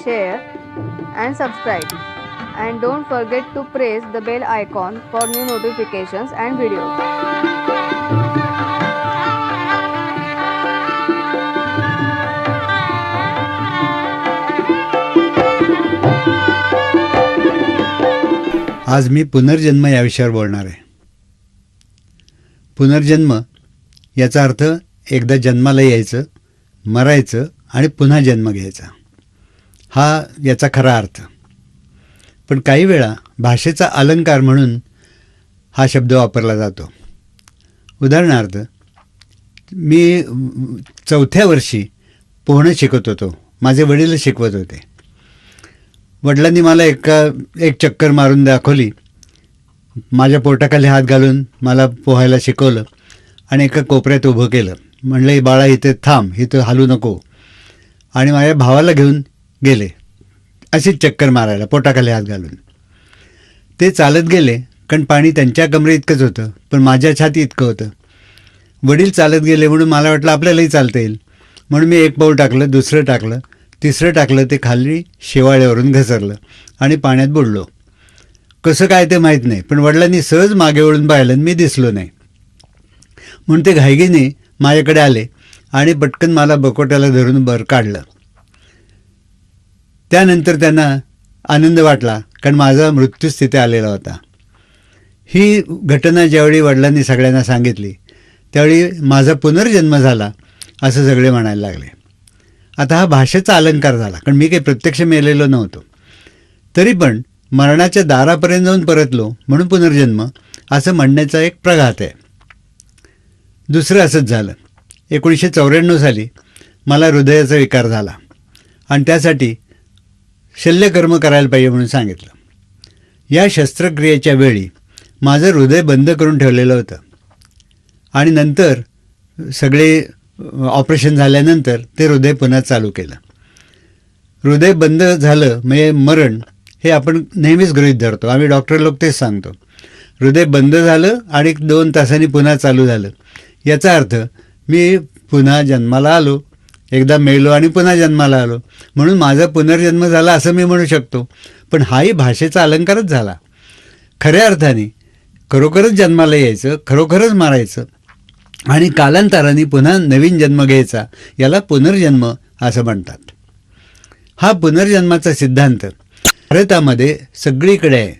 share, and subscribe. And don't forget to press the bell icon for new notifications and videos. आज मी पुनर्जन्म या विषयावर बोलणार आहे. पुनर्जन्म याचा अर्थ एकदा जन्माला यायचं, मरायचं आणि पुन्हा जन्म घ्यायचा, हा याचा खरा अर्थ. पण काही वेळा भाषेचा अलंकार म्हणून हा शब्द वापरला जातो. उदाहरणार्थ, मी 4थ्या वर्षी पोहणं शिकत होतो. माझे वडील शिकवत होते. वडिलांनी मला एक चक्कर मारून दाखवली. माझ्या पोटाखाली हात घालून मला पोहायला शिकवलं आणि एका कोपऱ्यात उभं केलं. म्हणलं, बाळा इथे थांब, इथं हालू नको. आणि माझ्या भावाला घेऊन गेले अशीच चक्कर मारायला पोटाखाली हात घालून. ते चालत गेले, कारण पाणी त्यांच्या कमरे इतकंच होतं, पण माझ्या छाती इतकं होतं. वडील चालत गेले म्हणून मला वाटलं आपल्यालाही चालता येईल. म्हणून मी एक पाऊल टाकलं, दुसरं टाकलं, तिसरं टाकलं. ते खाली शेवाळ्यावरून घसरलं आणि पाण्यात बुडलो. कसं काय ते माहीत नाही, पण वडिलांनी सहज मागे वळून पाहिलं आणि मी दिसलो नाही. म्हणून ते घाईघाईने माझ्याकडे आले आणि पटकन मला बकोट्याला धरून वर काढलं. त्यानंतर त्यांना आनंद वाटला, कारण माझा मृत्यूच तिथे आलेला होता. ही घटना ज्यावेळी वडिलांनी सगळ्यांना सांगितली, त्यावेळी माझा पुनर्जन्म झाला असं सगळे म्हणायला लागले. आता हा भाषेचा अलंकार झाला, कारण मी काही प्रत्यक्ष मेलेलो नव्हतो. तरी पण मरणाच्या दारापर्यंत जाऊन परतलो म्हणून पुनर्जन्म असं म्हणण्याचा एक प्रघात आहे. दुसरं असंच झालं. 1994 साली मला हृदयाचा विकार झाला आणि त्यासाठी शल्यकर्म करायला पाहिजे म्हणून सांगितलं. या शस्त्रक्रियेच्या वेळी माझं हृदय बंद करून ठेवलेलं होतं आणि नंतर सगळे ऑपरेशन झाल्यानंतर ते हृदय पुन्हा चालू केलं. हृदय बंद झालं म्हणजे मरण हे आपण नेहमीच गृहीत धरतो. आम्ही डॉक्टर लोक तेच सांगतो. हृदय बंद झालं आणि 2 तासांनी पुन्हा चालू झालं, याचा अर्थ मी पुन्हा जन्माला आलो. एकदा मेलो आणि पुन्हा जन्माला आलो, म्हणून माझा पुनर्जन्म झाला असं मी म्हणू शकतो. पण हाही भाषेचा अलंकारच झाला. खऱ्या अर्थाने खरोखरच जन्माला यायचं, खरोखरच मारायचं आणि कालांतराने पुन्हा नवीन जन्म घ्यायचा, याला पुनर्जन्म असं म्हणतात. हा पुनर्जन्माचा सिद्धांत भारतामध्ये सगळीकडे आहे.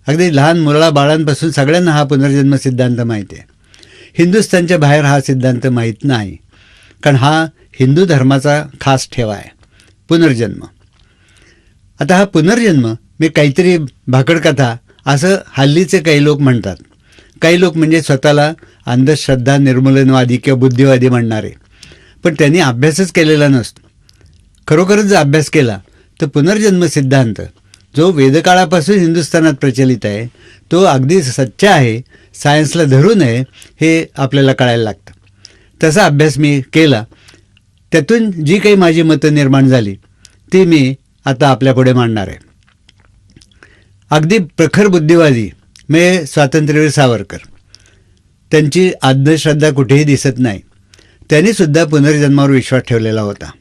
अगदी लहान मुलाबाळांपासून सगळ्यांना हा पुनर्जन्म सिद्धांत माहिती आहे. हिंदुस्थानच्या बाहेर हा सिद्धांत माहीत नाही, कारण हा हिंदू धर्माचा खास ठेवा आहे, पुनर्जन्म. आता हा पुनर्जन्म मी काहीतरी भाकडकथा असं हल्लीचे काही लोक म्हणतात. काही लोक म्हणजे स्वतःला अंधश्रद्धा निर्मूलनवादी किंवा बुद्धिवादी म्हणणारे, पण त्यांनी अभ्यासच केलेला नसतो. खरोखरच जर अभ्यास केला तर पुनर्जन्म सिद्धांत जो वेदकाळापासून हिंदुस्थानात प्रचलित आहे तो अगदी सच्चा आहे, सायन्सला धरू नये हे आपल्याला कळायला लागतं. तसा अभ्यास मी केला. त्यातून जी काही माझी मतं निर्माण झाली ती मी आता आपल्यापुढे मांडणार आहे. अगदी प्रखर बुद्धिवादी म्हणजे स्वातंत्र्यवीर सावरकर, त्यांची अंधश्रद्धा कुठेही दिसत नाही. त्यांनीसुद्धा पुनर्जन्मावर विश्वास ठेवलेला होता.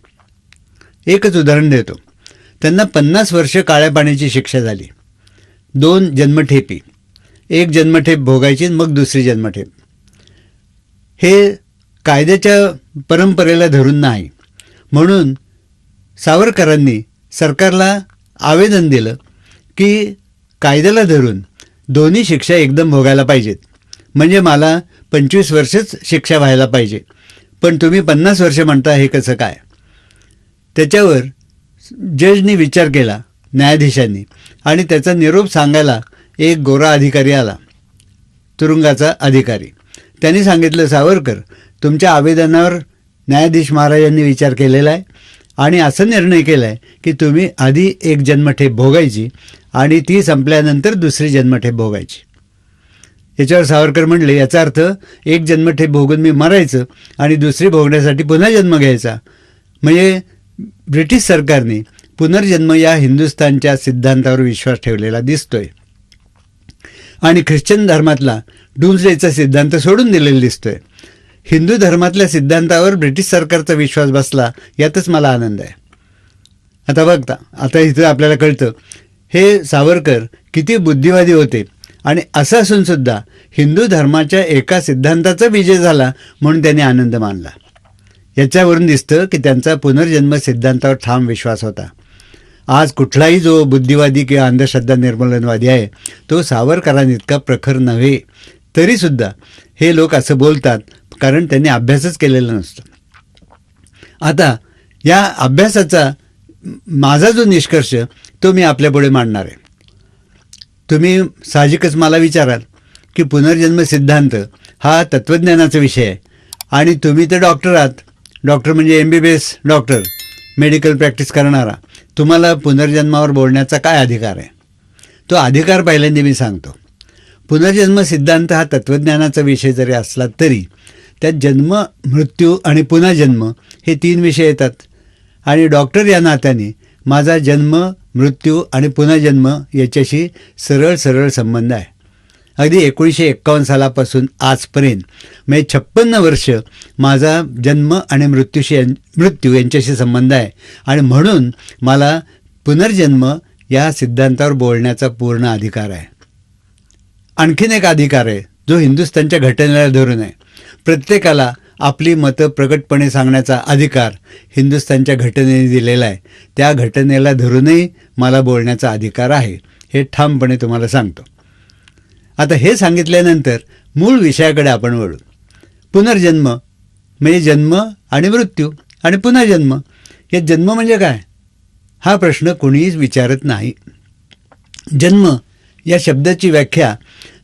एकच उदाहरण देतो. त्यांना 50 वर्ष काळ्या पाण्याची शिक्षा झाली. 2 जन्मठेपी, एक जन्मठेप भोगायची मग दुसरी जन्मठेप. हे कायद्याच्या परंपरेला धरून नाही, म्हणून सावरकरांनी सरकारला आवेदन दिलं की कायद्याला धरून दोन्ही शिक्षा एकदम भोगायला पाहिजेत. म्हणजे मला 25 वर्षच शिक्षा व्हायला पाहिजे, पण तुम्ही 50 वर्ष म्हणता, हे कसं काय? त्याच्यावर जजनी विचार केला, न्यायाधीशांनी, आणि त्याचा निरोप सांगायला एक गोरा अधिकारी आला, तुरुंगाचा अधिकारी. त्यांनी सांगितलं, सावरकर, तुमच्या आवेदनावर न्यायाधीश महाराजांनी विचार केलेला आहे आणि असा निर्णय केला आहे की तुम्ही आधी एक जन्मठेप भोगायची आणि ती संपल्यानंतर दुसरी जन्मठेप भोगायची. याच्यावर सावरकर म्हणले, याचा अर्थ एक जन्मठेप भोगून मी मरायचं आणि दुसरी भोगण्यासाठी पुन्हा जन्म घ्यायचा. म्हणजे ब्रिटिश सरकारने पुनर्जन्म या हिंदुस्थानच्या सिद्धांतावर विश्वास ठेवलेला दिसतोय आणि ख्रिश्चन धर्मातला डूम्सडेचा सिद्धांत सोडून दिलेला दिसतोय. हिंदू धर्मातल्या सिद्धांतावर ब्रिटिश सरकारचा विश्वास बसला, यातच मला आनंद आहे. आता बघता, आता इथं आपल्याला कळतं हे सावरकर किती बुद्धिवादी होते आणि असं असूनसुद्धा हिंदू धर्माच्या एका सिद्धांताचा विजय झाला म्हणून त्यांनी आनंद मानला. याच्यावरून दिसतं की त्यांचा पुनर्जन्म सिद्धांतावर ठाम विश्वास होता. आज कुठलाही जो बुद्धिवादी किंवा अंधश्रद्धा निर्मूलनवादी आहे तो सावरकरांइतका प्रखर नव्हे, तरीसुद्धा हे लोक असं बोलतात कारण त्यांनी अभ्यासच केलेला नसतो. आता या अभ्यासाचा माझा जो निष्कर्ष तो मी आपल्यापुढे मांडणार आहे. तुम्ही साहजिकच मला विचाराल की पुनर्जन्म सिद्धांत हा तत्त्वज्ञानाचा विषय आहे आणि तुम्ही तर डॉक्टर आहात, डॉक्टर म्हणजे MBBS डॉक्टर, मेडिकल प्रॅक्टिस करणारा, तुम्हाला पुनर्जन्मावर बोलण्याचा काय अधिकार आहे? तो अधिकार पहिल्यांदा मी सांगतो. पुनर्जन्म सिद्धांत हा तत्त्वज्ञानाचा विषय जरी असला तरी त्यात जन्म, मृत्यू आणि पुन्हा जन्म हे 3 विषय येतात आणि डॉक्टर या नात्याने माझा जन्म, मृत्यू आणि पुन्हा जन्म याच्याशी सरळ सरळ संबंध आहे. अगदी 1951 सालापासून आजपर्यंत म्हणजे 56 वर्ष माझा जन्म आणि मृत्यू यांच्याशी संबंध आहे आणि म्हणून मला पुनर्जन्म या सिद्धांतावर बोलण्याचा पूर्ण अधिकार आहे. आणखीन एक अधिकार आहे जो हिंदुस्थानच्या घटनेला धरून आहे. प्रत्येकाला आपली मतं प्रकटपणे सांगण्याचा अधिकार हिंदुस्थानच्या घटनेने दिलेला आहे. त्या घटनेला धरूनही मला बोलण्याचा अधिकार आहे, हे ठामपणे तुम्हाला सांगतो. आता हे सांगितल्यानंतर मूळ विषयाकडे आपण वळू. पुनर्जन्म म्हणजे जन्म आणि मृत्यू आणि पुन्हा जन्म. हे जन्म म्हणजे काय हा प्रश्न कोणीच विचारत नाही. जन्म या शब्दाची व्याख्या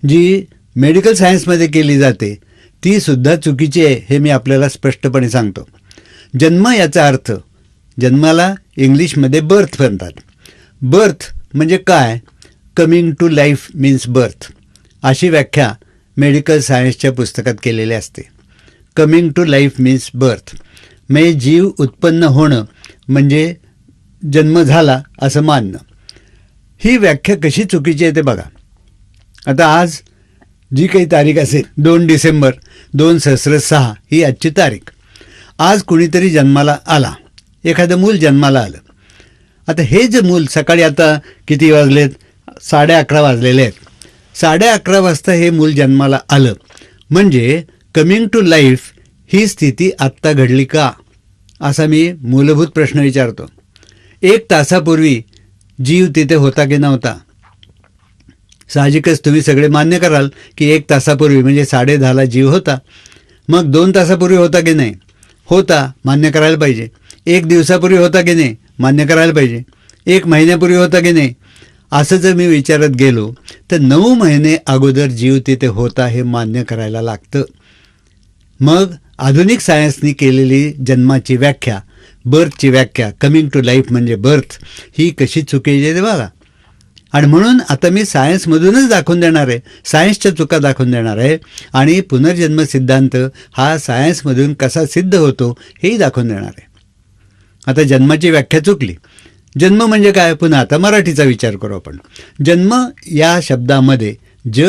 जी मेडिकल सायन्समध्ये केली जाते ती सुद्धा चुकीची आहे, हे मी आपल्याला स्पष्टपणे सांगतो. जन्म याचा अर्थ, जन्माला इंग्लिशमध्ये बर्थ म्हणतात. बर्थ म्हणजे काय? Coming to life means birth, अशी व्याख्या मेडिकल सायन्सच्या पुस्तकात केलेली असते. Coming to life means birth म्हणजे जीव उत्पन्न होणं म्हणजे जन्म झाला असं मानणं. ही व्याख्या कशी चुकीची आहे ते बघा. आता आज जी काही तारीख असेल 2 डिसेंबर 2006 ही आजची तारीख. आज कुणीतरी जन्माला आला, एखादं मूल जन्माला आलं. आता हे जे मूल सकाळी, आता किती वाजलेत? 11:30 वाजलेले आहेत. 11:30 वाजता हे मूल जन्माला आलं म्हणजे कमिंग टू लाईफ ही स्थिती आत्ता घडली का, असा मी मूलभूत प्रश्न विचारतो. 1 तासापूर्वी जीव तिथे होता की नव्हता? साहजिकच तुम्ही सगळे मान्य कराल की 1 तासापूर्वी म्हणजे 10:30ला जीव होता. मग 2 तासापूर्वी होता की नाही? होता, मान्य करायला पाहिजे. 1 दिवसापूर्वी होता की नाही? मान्य करायला पाहिजे. 1 महिन्यापूर्वी होता की नाही? असं जर मी विचारत गेलो तर 9 महिने अगोदर जीव तिथे होता हे मान्य करायला लागतं. मग आधुनिक सायन्सनी केलेली जन्माची व्याख्या, बर्थची व्याख्या, कमिंग टू लाईफ म्हणजे बर्थ, ही कशी चुकीची आहे ते बघा. आणि म्हणून आता मी सायन्समधूनच दाखवून देणार आहे, सायन्सच्या चुका दाखवून देणार आहे आणि पुनर्जन्म सिद्धांत हा सायन्समधून कसा सिद्ध होतो हेही दाखवून देणार आहे. आता जन्माची व्याख्या चुकली. जन्म म्हणजे काय? पुन्हा आता मराठीचा विचार करू आपण. जन्म या शब्दामध्ये ज,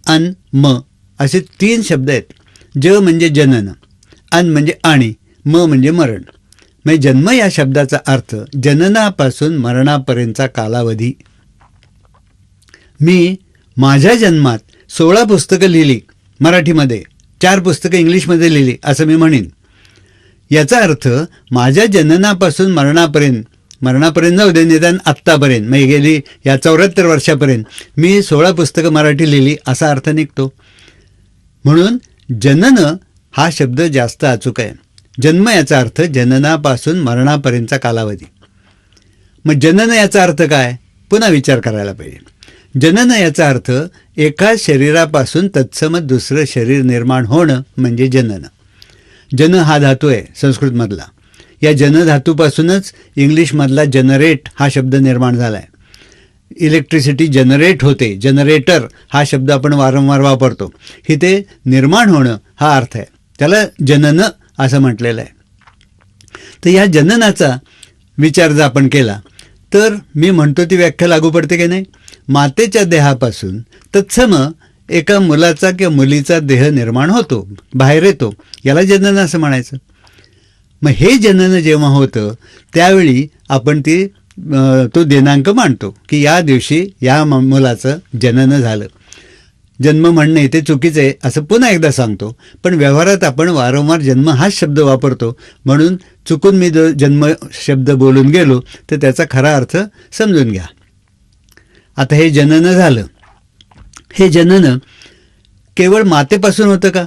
अन, म असे 3 शब्द आहेत. ज म्हणजे जनन, अन म्हणजे आणि, म म्हणजे मरण. म्हणजे जन्म या शब्दाचा अर्थ जननापासून मरणापर्यंतचा कालावधी. मी माझ्या जन्मात 16 पुस्तकं लिहिली मराठीमध्ये, 4 पुस्तकं इंग्लिशमध्ये लिहिली असं मी म्हणेन. याचा अर्थ माझ्या जननापासून मरणापर्यंत जाऊ दे, निदान आत्तापर्यंत म्हणजे गेली या 74 वर्षापर्यंत मी 16 पुस्तकं मराठी लिहिली असा अर्थ निघतो. म्हणून जनन हा शब्द जास्त अचूक आहे. जन्म याचा अर्थ जननापासून मरणापर्यंतचा कालावधी. मग जनन याचा अर्थ काय? पुन्हा विचार करायला पाहिजे. जनन याचा अर्थ एका शरीरापासून तत्सम दुसरं शरीर निर्माण होणं म्हणजे जनन. जन हा धातू आहे संस्कृतमधला. या जन धातूपासूनच इंग्लिशमधला जनरेट हा शब्द निर्माण झाला आहे. इलेक्ट्रिसिटी जनरेट होते, जनरेटर हा शब्द आपण वारंवार वापरतो. इथे निर्माण होणं हा अर्थ आहे, त्याला जनन असं म्हटलेलं आहे. तर या जननाचा विचार जर आपण केला तर मी म्हणतो ती व्याख्या लागू पडते की नाही? मातेच्या देहापासून तत्सम एका मुलाचा किंवा मुलीचा देह निर्माण होतो, बाहेर येतो, याला जनन असं म्हणायचं. मग हे जनन जेव्हा होतं त्यावेळी आपण तो दिनांक मांडतो की या दिवशी या मुलाचं जनन झालं. जन्म म्हणणे ते चुकीचं आहे असं पुन्हा एकदा सांगतो, पण व्यवहारात आपण वारंवार जन्म हाच शब्द वापरतो, म्हणून चुकून मी जो जन्म शब्द बोलून गेलो तर त्याचा खरा अर्थ समजून घ्या. आता हे जनन झालं, हे जनन केवळ मातेपासून होतं का?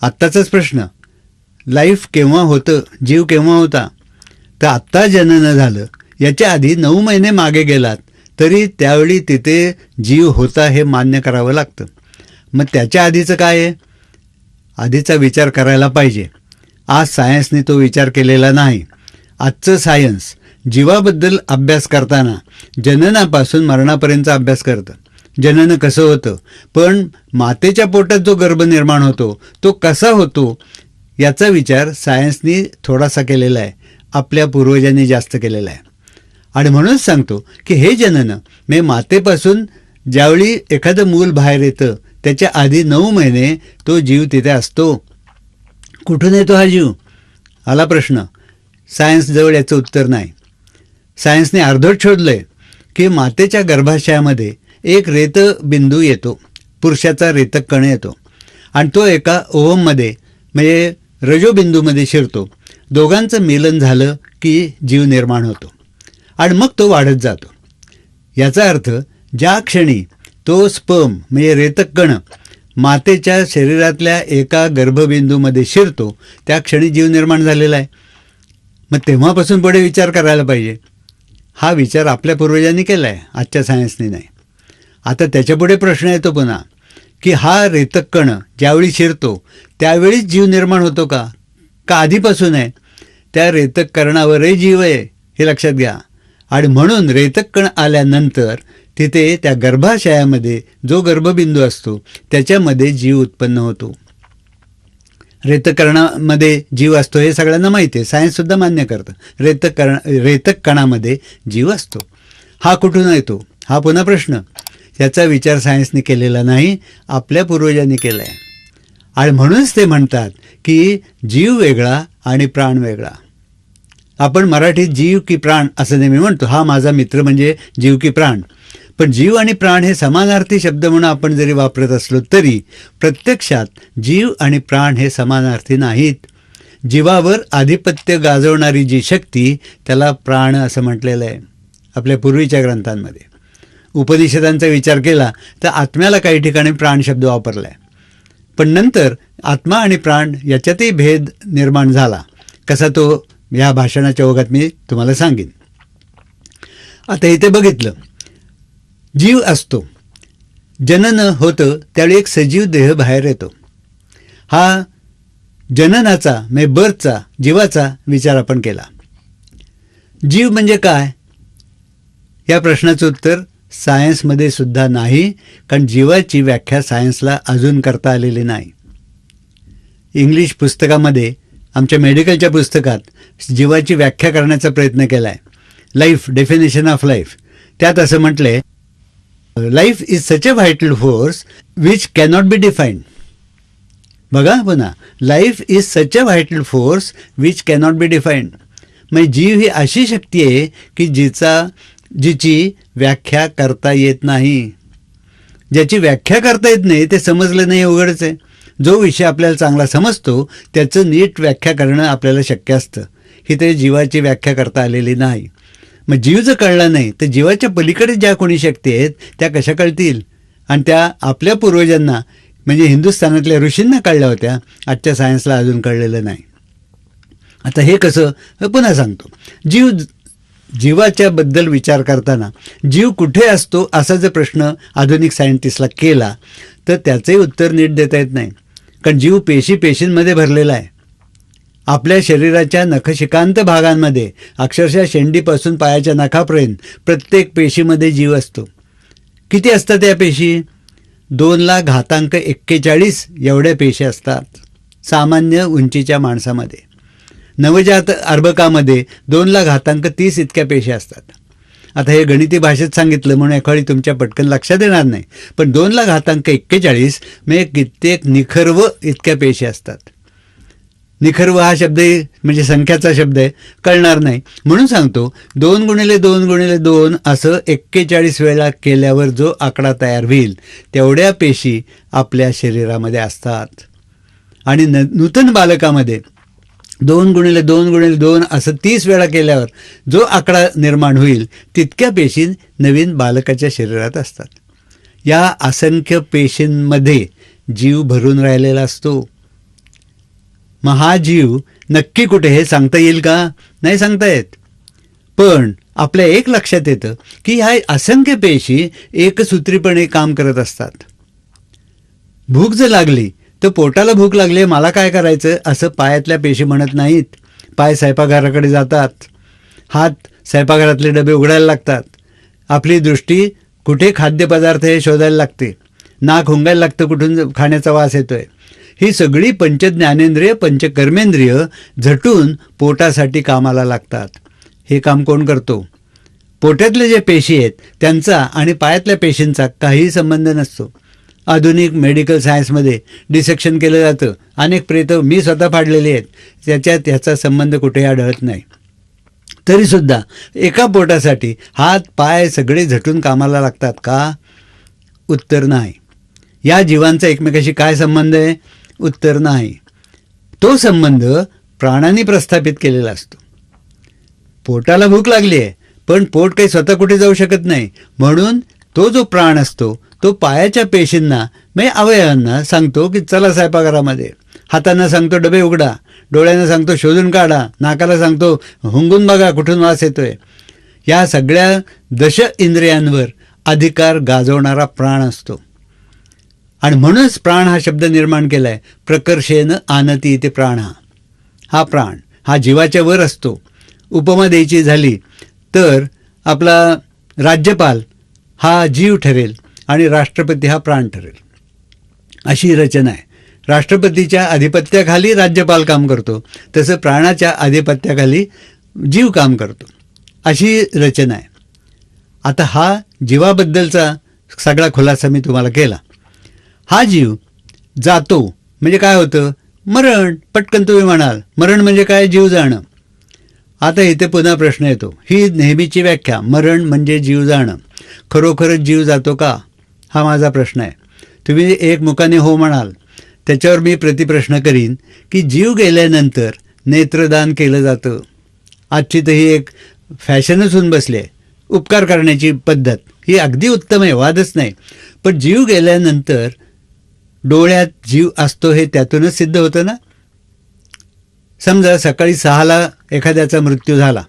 आत्ताचाच प्रश्न, लाईफ केव्हा होतं, जीव केव्हा होता? तर आत्ता जनन झालं, याच्या आधी 9 महिने मागे गेलात तरी त्यावेळी तिथे जीव होता हे मान्य करावं लागतं. मग त्याच्या आधीचं काय आहे? आधीचा विचार करायला पाहिजे. आज सायन्सने तो विचार केलेला नाही. आजचं सायन्स जीवाबद्दल अभ्यास करताना जननापासून मरणापर्यंतचा अभ्यास करतं. जनन कसं होतं, पण मातेच्या पोटात जो गर्भ निर्माण होतो तो कसा होतो याचा विचार सायन्सनी थोडासा केलेला आहे, आपल्या पूर्वजांनी जास्त केलेला आहे. आणि म्हणूनच सांगतो की हे जनन म्हणजे मातेपासून ज्यावेळी एखादं मूल बाहेर येतं त्याच्या आधी 9 महिने तो जीव तिथे असतो. कुठून येतो हा जीव? आला प्रश्न. सायन्सजवळ याचं उत्तर नाही. सायन्सने अर्धवट शोधलं आहे की मातेच्या गर्भाशयामध्ये एक रेतबिंदू येतो, पुरुषाचा रेतक कण येतो, आणि तो एका ओव्हममध्ये म्हणजे रजोबिंदूमध्ये शिरतो. दोघांचं मिलन झालं की जीव निर्माण होतो आणि मग तो वाढत जातो. याचा अर्थ ज्या क्षणी तो स्पर्म म्हणजे रेतक कण मातेच्या शरीरातल्या एका गर्भबिंदूमध्ये शिरतो त्या क्षणी जीव निर्माण झालेला आहे. मग तेव्हापासून पुढे विचार करायला पाहिजे. हा विचार आपल्या पूर्वजांनी केला आहे, आजच्या सायन्सने नाही. आता त्याच्यापुढे प्रश्न येतो पुन्हा की हा रेतक कण ज्यावेळी शिरतो त्यावेळीच जीव निर्माण होतो का आधीपासून आहे? त्या रेतक कणावरही जीव आहे हे लक्षात घ्या. आणि म्हणून रेतक कण आल्यानंतर तिथे त्या गर्भाशयामध्ये जो गर्भबिंदू असतो त्याच्यामध्ये जीव उत्पन्न होतो. रेतकणामध्ये जीव असतो हे सगळ्यांना माहिती आहे, सायन्ससुद्धा मान्य करतं. रेतक कणामध्ये जीव असतो. हा कुठून येतो? हा पुन्हा प्रश्न. याचा विचार सायन्सने केलेला नाही, आपल्या पूर्वजांनी केला आहे. आणि म्हणूनच ते म्हणतात की जीव वेगळा आणि प्राण वेगळा. आपण मराठीत जीव की प्राण असं नेहमी म्हणतो, हा माझा मित्र म्हणजे जीव की प्राण. पण जीव आणि प्राण हे समानार्थी शब्द म्हणून आपण जरी वापरत असलो तरी प्रत्यक्षात जीव आणि प्राण हे समानार्थी नाहीत. जीवावर आधिपत्य गाजवणारी जी शक्ती त्याला प्राण असं म्हटलेलं आहे आपल्या पूर्वीच्या ग्रंथांमध्ये. उपनिषदांचा विचार केला तर आत्म्याला काही ठिकाणी प्राण शब्द वापरला आहे, पण नंतर आत्मा आणि प्राण याच्यातही भेद निर्माण झाला. कसा तो या भाषणाच्या ओघात मी तुम्हाला सांगेन. आता इथे बघितलं, जीव असतो, जनन होतं त्यावेळी एक सजीव देह बाहेर येतो. हा जननाचा म्हणजे बर्थचा जीवाचा विचार आपण केला. जीव म्हणजे काय या प्रश्नाचं उत्तर सायन्समध्ये सुद्धा नाही, कारण जीवाची व्याख्या सायन्सला अजून करता आलेली नाही. इंग्लिश पुस्तकामध्ये आमच्या मेडिकलच्या पुस्तकात जीवाची व्याख्या करण्याचा प्रयत्न केला आहे, लाईफ डेफिनेशन ऑफ लाईफ. त्यात असं म्हटलं आहे, life is such a vital force which cannot be defined. बघा पुन्हा, life is such a vital force which cannot be defined. म्हणजे जीव ही अशी शक्ती आहे की जिची व्याख्या करता येत नाही. ज्याची व्याख्या करता येत नाही ते समजलं नाही उघडच आहे. जो विषय आपल्याला चांगला समजतो त्याचं नीट व्याख्या करणं आपल्याला शक्य असतं. ही ते जीवाची व्याख्या करता आलेली नाही. मग जीव जर कळला नाही तर जीवाच्या पलीकडे ज्या कोणी शक्ती आहेत त्या कशा कळतील? आणि त्या आपल्या पूर्वजांना म्हणजे हिंदुस्थानातल्या ऋषींना कळल्या होत्या, आजच्या सायन्सला अजून कळलेलं नाही. आता हे कसं पुन्हा सांगतो. जीवाच्या बद्दल विचार करताना जीव कुठे असतो असा जर प्रश्न आधुनिक सायंटिस्टला केला तर त्याचंही उत्तर नीट देता येत नाही, कारण जीव पेशींमध्ये भरलेला आहे. आपल्या शरीराच्या नखशिकांत भागांमध्ये अक्षरशः शेंडीपासून पायाच्या नखापर्यंत प्रत्येक पेशीमध्ये जीव असतो. किती असतात या पेशी? 2,41 एवढ्या पेशी असतात सामान्य उंचीच्या माणसामध्ये. नवजात अर्भकामध्ये 2,30 इतक्या पेशी असतात. आता हे गणिती भाषेत सांगितलं म्हणून एखादी तुमच्या पटकन लक्षात येणार नाही, पण 2,41 म्हणजे कित्येक निखर्व इतक्या पेशी असतात. निखर्व हा शब्द म्हणजे संख्याचा शब्द आहे, कळणार नाही. म्हणून सांगतो 2x2x2 असं 41 वेळा केल्यावर जो आकडा तयार होईल तेवढ्या पेशी आपल्या शरीरामध्ये असतात. आणि नूतन बालकामध्ये 2x2x2 असं 30 वेळा केल्यावर जो आकडा निर्माण होईल तितक्या पेशी नवीन बालकाच्या शरीरात असतात. या असंख्य पेशींमध्ये जीव भरून राहिलेला असतो. मग हा जीव नक्की कुठे हे सांगता येईल का? नाही सांगता येत. पण आपल्या एक लक्षात येतं की ह्या असंख्य पेशी एकसूत्रीपणे काम करत असतात. भूक जर लागली तर पोटाला भूक लागली मला काय करायचं असं पायातल्या पेशी म्हणत नाहीत. पाय स्वयंपाकघराकडे जातात, हात स्वयंपाकघरातले डबे उघडायला लागतात, आपली दृष्टी कुठे खाद्यपदार्थ हे शोधायला लागते, नाक हुंगायला लागतं कुठून खाण्याचा वास येतोय. ही सगळी पंचज्ञानेंद्रिय पंचकर्मेंद्रिय झटून पोटासाठी कामाला लागतात. हे काम कोण करतो? पोटातले जे पेशी आहेत त्यांचा आणि पायातल्या पेशींचा काहीही संबंध नसतो. आधुनिक मेडिकल सायन्समध्ये डिसेक्शन केलं जातं. अनेक प्रेतं मी स्वतः फाडलेली आहेत, त्याच्यात याचा संबंध कुठेही आढळत नाही. तरीसुद्धा एका पोटासाठी हात पाय सगळे झटून कामाला लागतात का? उत्तर नाही. या जीवांचा एकमेकाशी काय संबंध आहे? उत्तर नाही. तो संबंध प्राणांनी प्रस्थापित केलेला असतो. पोटाला भूक लागली आहे पण पोट काही स्वतः कुठे जाऊ शकत नाही. म्हणून तो जो प्राण असतो तो पायाच्या पेशींना म्हणजे अवयवांना सांगतो की चला स्वयंपाकघरामध्ये, हातांना सांगतो डबे उघडा, डोळ्यांना सांगतो शोधून काढा, नाकाला सांगतो हुंगून बघा कुठून वास येतोय. या सगळ्या दश इंद्रियांवर अधिकार गाजवणारा प्राण असतो. आणि म्हणूनच प्राण हा शब्द निर्माण केला आहे. प्रकर्षेन आनती इति प्राण. हा प्राण हा जीवाच्या वर असतो. उपमा द्यायची झाली तर आपला राज्यपाल हा जीव ठरेल आणि राष्ट्रपती हा प्राण ठरेल, अशी रचना आहे. राष्ट्रपतीच्या आधिपत्याखाली राज्यपाल काम करतो, तसं प्राणाच्या आधिपत्याखाली जीव काम करतो, अशी रचना आहे. आता हा जीवाबद्दलचा सगळा खुलासा मी तुम्हाला केला. हा जीव जातो म्हणजे काय होतं? मरण. पटकन तुम्ही म्हणाल मरण म्हणजे काय? जीव जाणं. आता इथे पुन्हा प्रश्न येतो. ही नेहमीची व्याख्या, मरण म्हणजे जीव जाणं. खरोखरच जीव जातो का? हा माझा प्रश्न आहे. तुम्ही एक मुखाने हो म्हणाल, त्याच्यावर मी प्रतिप्रश्न करीन की जीव गेल्यानंतर नेत्रदान केलं जातं. आजची तर ही एक फॅशनच होऊन बसली आहे. उपकार करण्याची पद्धत ही अगदी उत्तम आहे, वादच नाही. पण जीव गेल्यानंतर डोळ्यात जीव असतो हे त्यातूनच सिद्ध होतं ना. समजा सकाळी 6ला एखाद्याचा मृत्यू झाला,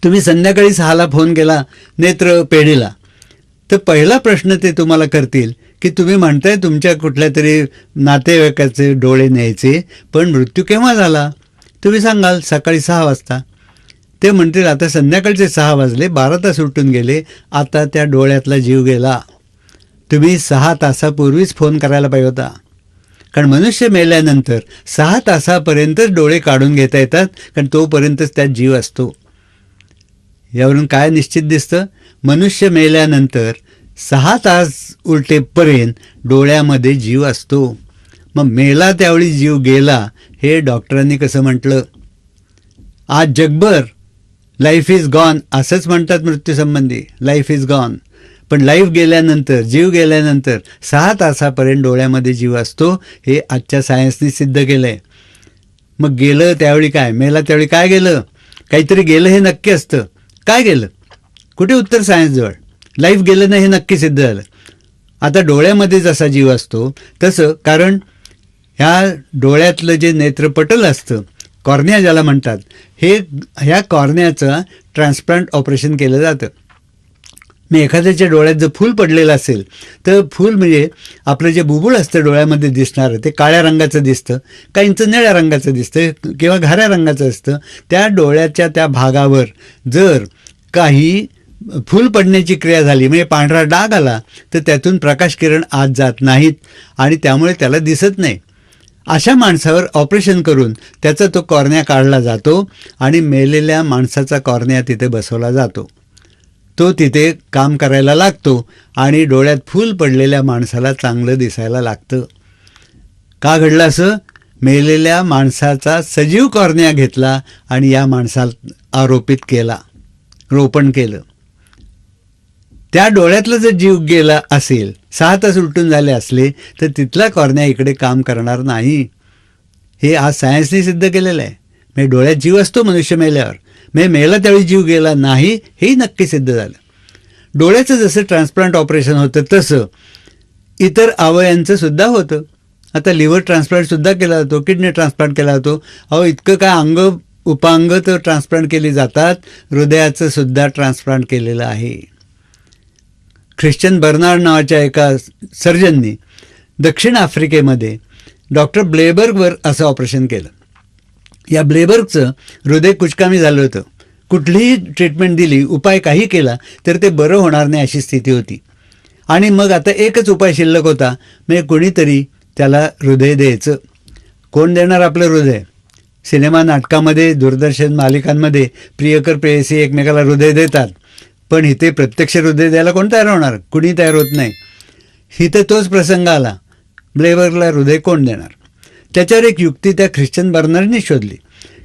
तुम्ही संध्याकाळी 6ला फोन केला नेत्र पेढीला, तर पहिला प्रश्न ते तुम्हाला करतील की तुम्ही म्हणताय तुमच्या कुठल्या तरी नातेवाईकाचे डोळे न्यायचे, पण मृत्यू केव्हा झाला? तुम्ही सांगाल सकाळी 6 वाजता. ते म्हणतील आता संध्याकाळचे 6 वाजले, 12 तास उलटून गेले, आता त्या डोळ्यातला जीव गेला. तुम्ही 6 तासापूर्वीच फोन करायला पाहिजे होता. कारण मनुष्य मेल्यानंतर 6 तासापर्यंतच डोळे काढून घेता येतात, कारण तोपर्यंतच त्यात जीव असतो. यावरून काय निश्चित दिसतं? मनुष्य मेल्यानंतर 6 तास उलटेपर्यंत डोळ्यामध्ये जीव असतो. मग मेला त्यावेळी जीव गेला हे डॉक्टरांनी कसं म्हटलं? आज जगभर लाईफ इज गॉन असंच म्हणतात मृत्यूसंबंधी, लाईफ इज गॉन. पण लाईफ गेल्यानंतर, जीव गेल्यानंतर 6 तासापर्यंत डोळ्यामध्ये जीव असतो, हे आजच्या सायन्सने सिद्ध केलं आहे. मग गेलं त्यावेळी काय? मेला त्यावेळी काय गेलं? काहीतरी गेलं हे नक्की असतं. काय गेलं? कुठे उत्तर सायन्सजवळ? लाईफ गेलं नाही हे नक्की सिद्ध झालं. आता डोळ्यामध्ये जसा जीव असतो तसं, कारण ह्या डोळ्यातलं जे नेत्रपटल असतं, कॉर्निया ज्याला म्हणतात, ह्या कॉर्नियाचं ट्रान्सप्लांट ऑपरेशन केलं जातं. मग एखाद्याच्या डोळ्यात जर फूल पडलेलं असेल तर फूल म्हणजे आपलं जे बुबुळ असतं डोळ्यामध्ये दिसणारं ते काळ्या रंगाचं दिसतं, काहींचं निळ्या रंगाचं दिसतं किंवा घाऱ्या रंगाचं असतं. त्या डोळ्याच्या त्या भागावर जर काही फूल पडण्याची क्रिया झाली म्हणजे पांढरा डाग आला तर त्यातून प्रकाश किरण आत जात नाहीत आणि त्यामुळे त्याला दिसत नाही. अशा माणसावर ऑपरेशन करून त्याचा तो कॉर्निया काढला जातो आणि मेलेल्या माणसाचा कॉर्निया तिथे बसवला जातो. तो तिथे काम करायला लागतो आणि डोळ्यात फूल पडलेल्या माणसाला चांगलं दिसायला लागतं. का घडलं असं? मेलेल्या माणसाचा सजीव कॉर्निया घेतला आणि या माणसाला आरोपित केला, रोपण केलं. त्या डोळ्यातला जर जीव गेला असेल, 6 तास उलटून झाले असले, तर तिथला कॉर्निया इकडे काम करणार नाही. हे आज सायन्सने सिद्ध केलेलं आहे. म्हणजे डोळ्यात जीव असतो मनुष्य मेल्यावर, म्हणजे मेला त्यावेळी जीव गेला नाही हेही नक्की सिद्ध झालं. डोळ्याचं जसं ट्रान्सप्लांट ऑपरेशन होतं तसं इतर अवयांचं सुद्धा होतं. आता लिव्हर ट्रान्सप्लांटसुद्धा केला जातो, किडनी ट्रान्सप्लांट केला जातो. इतकं काय अंग उपांग तर ट्रान्सप्लांट केली जातात. हृदयाचं सुद्धा ट्रान्सप्लांट केलेलं आहे. ख्रिश्चन बर्नार्ड नावाच्या एका सर्जननी दक्षिण आफ्रिकेमध्ये डॉक्टर ब्लेबर्गवर असं ऑपरेशन केलं. या ब्लेबर्गचं हृदय कुचकामी झालं होतं. कुठलीही ट्रीटमेंट दिली, उपाय काही केला तर ते बरं होणार नाही अशी स्थिती होती. आणि मग आता एकच उपाय शिल्लक होता, म्हणजे कोणीतरी त्याला हृदय द्यायचं. कोण देणार आपलं हृदय? सिनेमा नाटकामध्ये, दूरदर्शन मालिकांमध्ये प्रियकर प्रेयसी एकमेकाला हृदय देतात, पण इथे प्रत्यक्ष हृदय द्यायला कोण तयार होणार? कुणी तयार होत नाही. इथं तोच प्रसंग आला. ब्लेबर्गला हृदय कोण देणार? त्याच्यावर एक युक्ती त्या ख्रिश्चन बर्नार्डने शोधली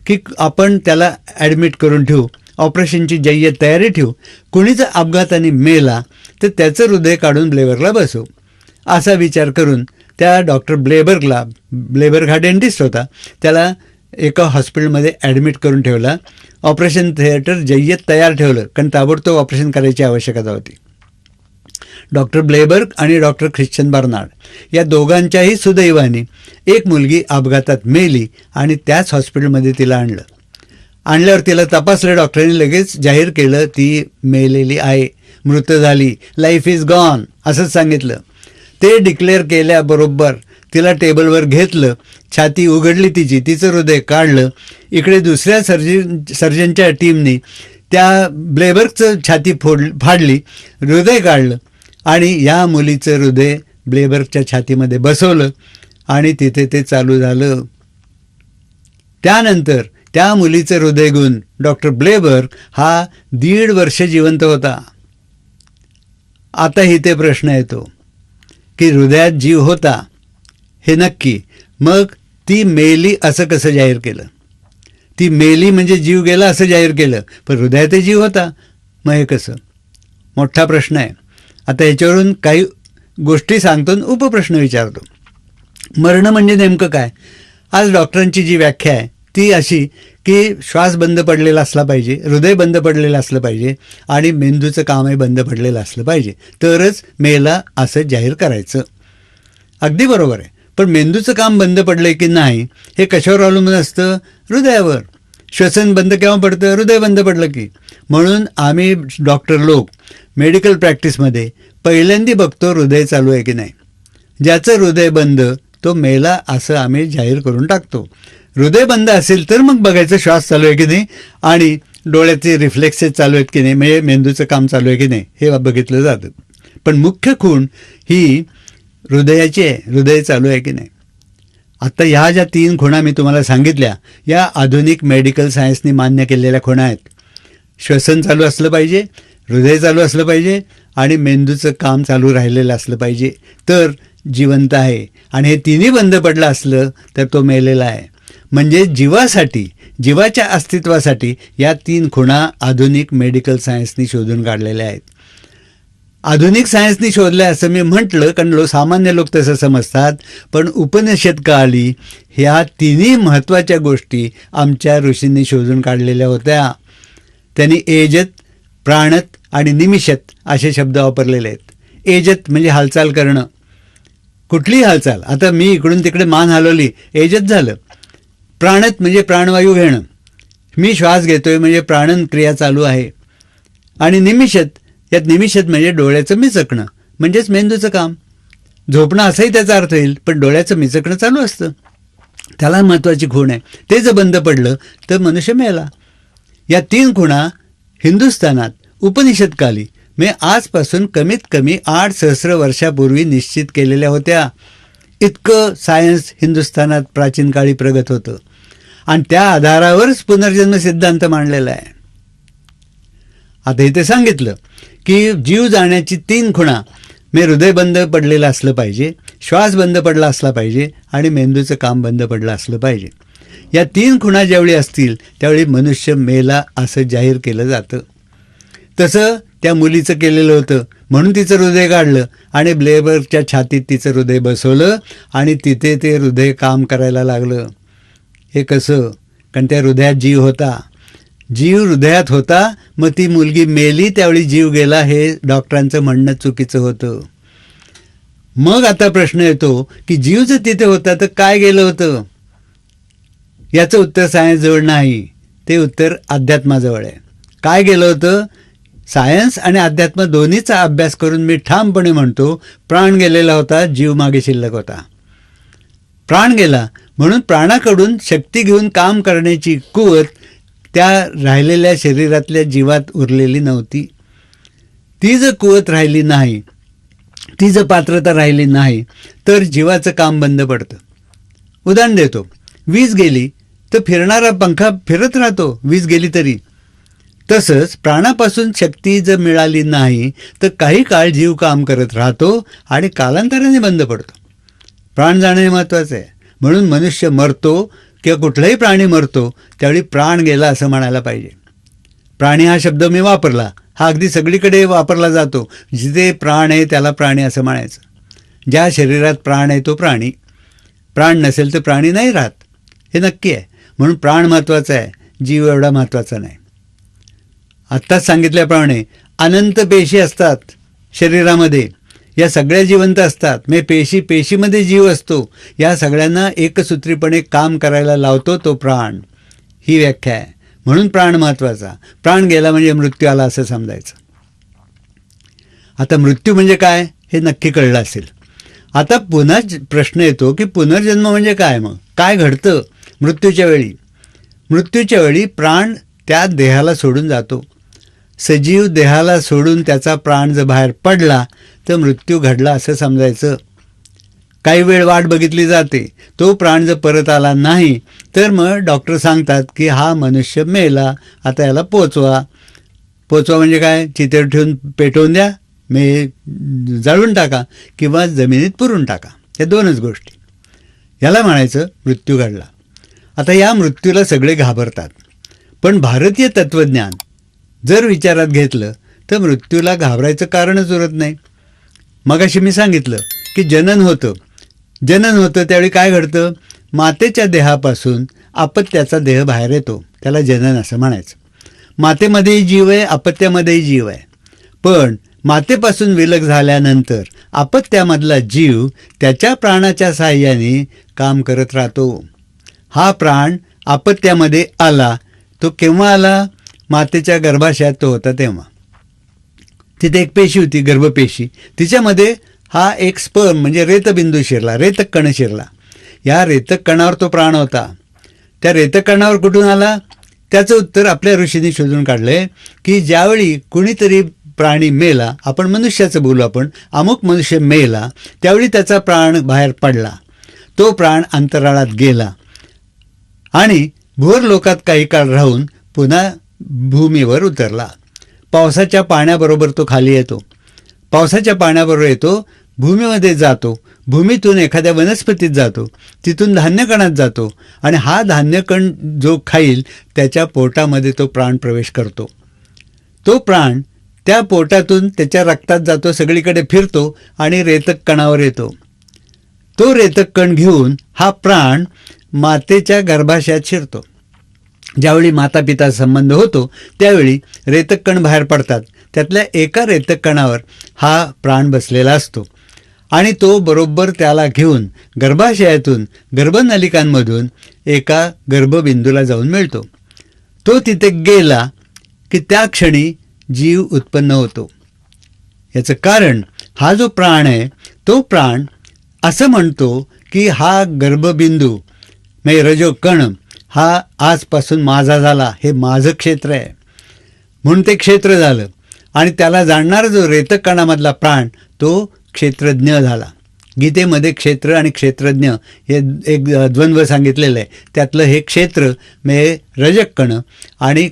की आपण त्याला ॲडमिट करून ठेवू, ऑपरेशनची जय्यत तयारी ठेवू. कुणीच अपघाताने मेला तर त्याचं हृदय काढून ब्लेबर्गला बसवू. असा विचार करून त्या डॉक्टर ब्लेबर्ग हा डेंटिस्ट होता, त्याला एका हॉस्पिटलमध्ये ॲडमिट करून ठेवला. ऑपरेशन थिएटर जय्यत तयार ठेवलं, कारण ताबडतोब ऑपरेशन करायची आवश्यकता होती. डॉक्टर ब्लेबर्ग आणि डॉक्टर ख्रिश्चन बर्नार्ड या दोघांच्याही सुदैवाने एक मुलगी अपघातात मेली आणि त्याच हॉस्पिटलमध्ये तिला आणल्यावर तिला तपासलं. डॉक्टरांनी लगेच जाहीर केलं ती मेलेली आहे, मृत झाली, लाईफ इज गॉन असंच सांगितलं. ते डिक्लेअर केल्याबरोबर तिला टेबलवर घेतलं, छाती उघडली तिचं हृदय काढलं. इकडे दुसऱ्या सर्जनच्या टीमने त्या ब्लेबर्गचं छाती फाडली, हृदय काढलं आणि या मुलीचं हृदय ब्लेबर्गच्या छातीमध्ये बसवलं आणि तिथे ते चालू झालं. त्यानंतर त्या मुलीचं हृदय घेऊन डॉक्टर ब्लेबर्ग हा 1.5 वर्ष जिवंत होता. आता इथे प्रश्न येतो की हृदयात जीव होता हे नक्की, मग ती मेली असं कसं जाहीर केलं? ती मेली म्हणजे जीव गेला असं जाहीर केलं, पण हृदयातही जीव होता, मग हे कसं? मोठा प्रश्न आहे. आता याच्यावरून काही गोष्टी सांगतो आणि उपप्रश्न विचारतो. मरणं म्हणजे नेमकं काय? आज डॉक्टरांची जी व्याख्या आहे ती अशी की श्वास बंद पडलेला असला पाहिजे, हृदय बंद पडलेलं असलं पाहिजे आणि मेंदूचं कामही बंद पडलेलं असलं पाहिजे, तरच मेला असं जाहीर करायचं. अगदी बरोबर आहे. पण मेंदूचं काम बंद पडलं की नाही हे कशावर अवलंबून असतं? हृदयावर. श्वसन बंद केव्हा पडतं? हृदय बंद पडलं की. म्हणून आम्ही डॉक्टर लोक मेडिकल प्रॅक्टिसमध्ये पहिल्यांदा बघतो हृदय चालू आहे की नाही. ज्याचं हृदय बंद तो मेला असं आम्ही जाहीर करून टाकतो. हृदय बंद असेल तर मग बघायचं श्वास चालू आहे की नाही आणि डोळ्याचे रिफ्लेक्सेस चालू आहेत की नाही, म्हणजे मेंदूचं काम चालू आहे की नाही हे बघितलं जातं. पण मुख्य खूण ही हृदयाची आहे, हृदय चालू आहे की नाही. आता ह्या ज्या 3 खुणा मी तुम्हाला सांगितल्या या आधुनिक मेडिकल सायन्सनी मान्य केलेल्या खुणा आहेत. श्वसन चालू असलं पाहिजे, हृदय चालू असलं पाहिजे आणि मेंदूचं काम चालू राहिलेलं असलं पाहिजे, तर जिवंत आहे. आणि हे तिन्ही बंद पडलं असलं तर तो मेलेला आहे. म्हणजे जीवासाठी, जीवाच्या अस्तित्वासाठी या 3 खुणा आधुनिक मेडिकल सायन्सनी शोधून काढलेल्या आहेत. आधुनिक सायन्सनी शोधलं असं मी म्हटलं कारण सामान्य लोक तसं समजतात, पण उपनिषद काळी ह्या तिन्ही महत्त्वाच्या गोष्टी आमच्या ऋषींनी शोधून काढलेल्या होत्या. त्यांनी एजत, प्राणत आणि निमिषत असे शब्द वापरलेले आहेत. एजत म्हणजे हालचाल करणं, कुठलीही हालचाल. आता मी इकडून तिकडे मान हलवली, एजत झालं. प्राणत म्हणजे प्राणवायू घेणं, मी श्वास घेतोय म्हणजे प्राणन क्रिया चालू आहे. आणि निमिषत, यात निमिषत म्हणजे डोळ्याचं मिचकणं, म्हणजेच मेंदूचं काम. झोपणं असाही त्याचा अर्थ येईल, पण डोळ्याचं मिचकणं चालू असतं, त्याला महत्त्वाची खूण आहे. ते जर बंद पडलं तर मनुष्य मेला. या 3 खुणा हिंदुस्थानात उपनिषदकाली म्हणजे आजपासून कमीत कमी 8 सहस्र वर्षापूर्वी निश्चित केलेल्या होत्या. इतकं सायन्स हिंदुस्थानात प्राचीन काळी प्रगत होतं आणि त्या आधारावरच पुनर्जन्म सिद्धांत मांडलेला आहे. आता इथे सांगितलं की जीव जाण्याची 3 खुणा मी हृदय बंद पडलेलं असलं पाहिजे, श्वास बंद पडला असला पाहिजे आणि मेंदूचं काम बंद पडलं असलं पाहिजे. या 3 खुणा ज्यावेळी असतील त्यावेळी मनुष्य मेला असं जाहीर केलं जातं. तसं त्या मुलीचं केलेलं होतं, म्हणून तिचं हृदय काढलं आणि लेबरच्या छातीत तिचं हृदय बसवलं आणि तिथे ते हृदय काम करायला लागलं. हे कसं? कारण त्या हृदयात जीव होता, जीव हृदयात होता. मग ती मुलगी मेली त्यावेळी जीव गेला हे डॉक्टरांचं म्हणणं चुकीचं होतं. मग आता प्रश्न येतो की जीव जर तिथे होता तर काय गेलं होतं? याचं उत्तर सायन्सजवळ नाही, ते उत्तर अध्यात्माजवळ आहे. काय गेलं होतं? सायन्स आणि अध्यात्म दोन्हीचा अभ्यास करून मी ठामपणे म्हणतो, प्राण गेलेला होता, जीव मागे शिल्लक होता. प्राण गेला म्हणून प्राणाकडून शक्ती घेऊन काम करण्याची कुवत त्या राहिलेल्या शरीरातल्या जीवात उरलेली नव्हती. ती जर कुवत राहिली नाही, ती जर पात्रता राहिली नाही तर जीवाचं काम बंद पडतं. उदाहरण देतो, वीज गेली तर फिरणारा पंखा फिरत राहतो, वीज गेली तरी. तसंच प्राणापासून शक्ती जर मिळाली नाही तर काही काळ जीव काम करत राहतो आणि कालांतराने बंद पडतो. प्राण जाणे महत्त्वाचं आहे. म्हणून मनुष्य मरतो किंवा कुठलाही प्राणी मरतो त्यावेळी प्राण गेला असं म्हणायला पाहिजे. प्राणी हा शब्द मी वापरला, हा अगदी सगळीकडे वापरला जातो. जिथे प्राण आहे त्याला प्राणी असं म्हणायचं. ज्या शरीरात प्राण आहे तो प्राणी, प्राण नसेल तर प्राणी नाही राहत, हे नक्की आहे. म्हणून प्राण महत्त्वाचा आहे, जीव एवढा महत्त्वाचा नाही. आत्ताच सांगितल्याप्रमाणे अनंत पेशी असतात शरीरामध्ये, या सगळ्या जिवंत असतात. म्हणजे पेशीमध्ये जीव असतो. या सगळ्यांना एकसूत्रीपणे काम करायला लावतो तो प्राण, ही व्याख्या आहे. म्हणून प्राण महत्त्वाचा. प्राण गेला म्हणजे मृत्यू आला असं समजायचं. आता मृत्यू म्हणजे काय हे नक्की कळलं असेल. आता पुन्हा प्रश्न येतो की पुनर्जन्म म्हणजे काय? मग काय घडतं मृत्यूच्या वेळी? मृत्यूच्या वेळी प्राण त्या देहाला सोडून जातो. सजीव देहाला सोडून त्याचा प्राण जर बाहेर पडला तर मृत्यू घडला असं समजायचं. काही वेळ वाट बघितली जाते. तो प्राण जर परत आला नाही तर मग डॉक्टर सांगतात की हा मनुष्य मेला, आता याला पोचवा. म्हणजे काय? चितेवर ठेवून पेटवून द्या, जाळून टाका किंवा जमिनीत पुरून टाका. या 2च गोष्टी. याला म्हणायचं मृत्यू घडला. आता या मृत्यूला सगळे घाबरतात, पण भारतीय तत्त्वज्ञान जर विचारात घेतलं तर मृत्यूला घाबरायचं कारणच उरत नाही. मगाशी मी सांगितलं की जनन होतं त्यावेळी काय घडतं? मातेच्या देहापासून अपत्याचा देह बाहेर येतो, त्याला जनन असं म्हणायचं. मातेमध्येही जीव आहे, अपत्यामध्येही जीव आहे. पण मातेपासून विलग झाल्यानंतर अपत्यामधला जीव त्याच्या प्राणाच्या साहाय्याने काम करत राहतो. हा प्राण अपत्यामध्ये आला, तो केव्हा आला? मातेच्या गर्भाशयात तो होता तेव्हा. तिथे एक पेशी होती, गर्भपेशी. तिच्यामध्ये हा एक स्पर्म म्हणजे रेतबिंदू शिरला, रेतक कण शिरला. या रेतक कणावर तो प्राण होता. त्या रेतक कणावर कुठून आला? त्याचं उत्तर आपल्या ऋषींनी शोधून काढलंय की ज्यावेळी कुणीतरी प्राणी मेला, आपण मनुष्याचं बोलू, आपण अमुक मनुष्य मेला, त्यावेळी त्याचा प्राण बाहेर पडला. तो प्राण अंतराळात गेला आणि भोर लोकात काही काळ राहून पुन्हा भूमीवर उतरला. पावसाच्या पाण्याबरोबर तो खाली येतो, पावसाच्या पाण्याबरोबर येतो, भूमीमध्ये जातो, भूमीतून एखाद्या वनस्पतीत जातो, तिथून धान्यकणात जातो आणि हा धान्यकण जो खाईल त्याच्या पोटामध्ये तो प्राण प्रवेश करतो. तो प्राण त्या पोटातून त्याच्या रक्तात जातो, सगळीकडे फिरतो आणि रेतक कणावर येतो. तो रेतक कण घेऊन हा प्राण मातेच्या गर्भाशयात शिरतो. ज्यावेळी माता पिता संबंध होतो त्यावेळी रेतक कण बाहेर पडतात. त्यातल्या एका रेतक कणावर हा प्राण बसलेला असतो आणि तो बरोबर त्याला घेऊन गर्भाशयातून गर्भनलिकांमधून एका गर्भबिंदूला जाऊन मिळतो. तो तिथे गेला की त्या क्षणी जीव उत्पन्न होतो. याचं कारण हा जो प्राण आहे तो प्राण असं म्हणतो की हा गर्भबिंदू म्हणजे रजो कण हा आजपासून माझा झाला, हे माझं क्षेत्र आहे म्हणून ते क्षेत्र झालं. आणि त्याला जाणणारा जो रेतक कणामधला प्राण तो क्षेत्रज्ञ झाला. गीतेमध्ये क्षेत्र आणि क्षेत्रज्ञ हे एक द्वंद्व सांगितलेलं आहे. त्यातलं हे क्षेत्र म्हणजे रजक कण आणि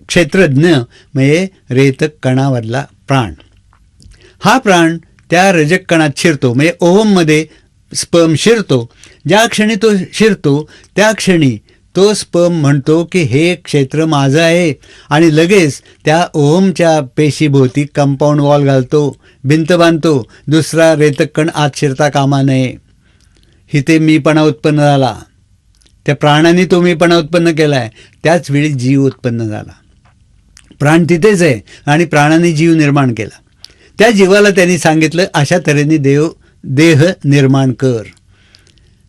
क्षेत्रज्ञ म्हणजे रेतक कणामधला प्राण. हा प्राण त्या रजक कणात शिरतो, म्हणजे ओव्हममध्ये स्पर्म शिरतो. ज्या क्षणी तो शिरतो त्या क्षणी तो स्पर्म म्हणतो की हे क्षेत्र माझं आहे, आणि लगेच त्या ओव्हमच्या पेशीभोवती कंपाऊंड वॉल घालतो, भिंत बांधतो. दुसरा रेतक कण आत शिरता कामा नये. इथे मीपणा उत्पन्न झाला, त्या प्राणाने तो मीपणा उत्पन्न केला आहे. त्याच वेळी जीव उत्पन्न झाला. प्राण तिथेच आहे आणि प्राणाने जीव निर्माण केला. त्या जीवाला त्यांनी सांगितलं अशा तऱ्हेने देह निर्माण कर.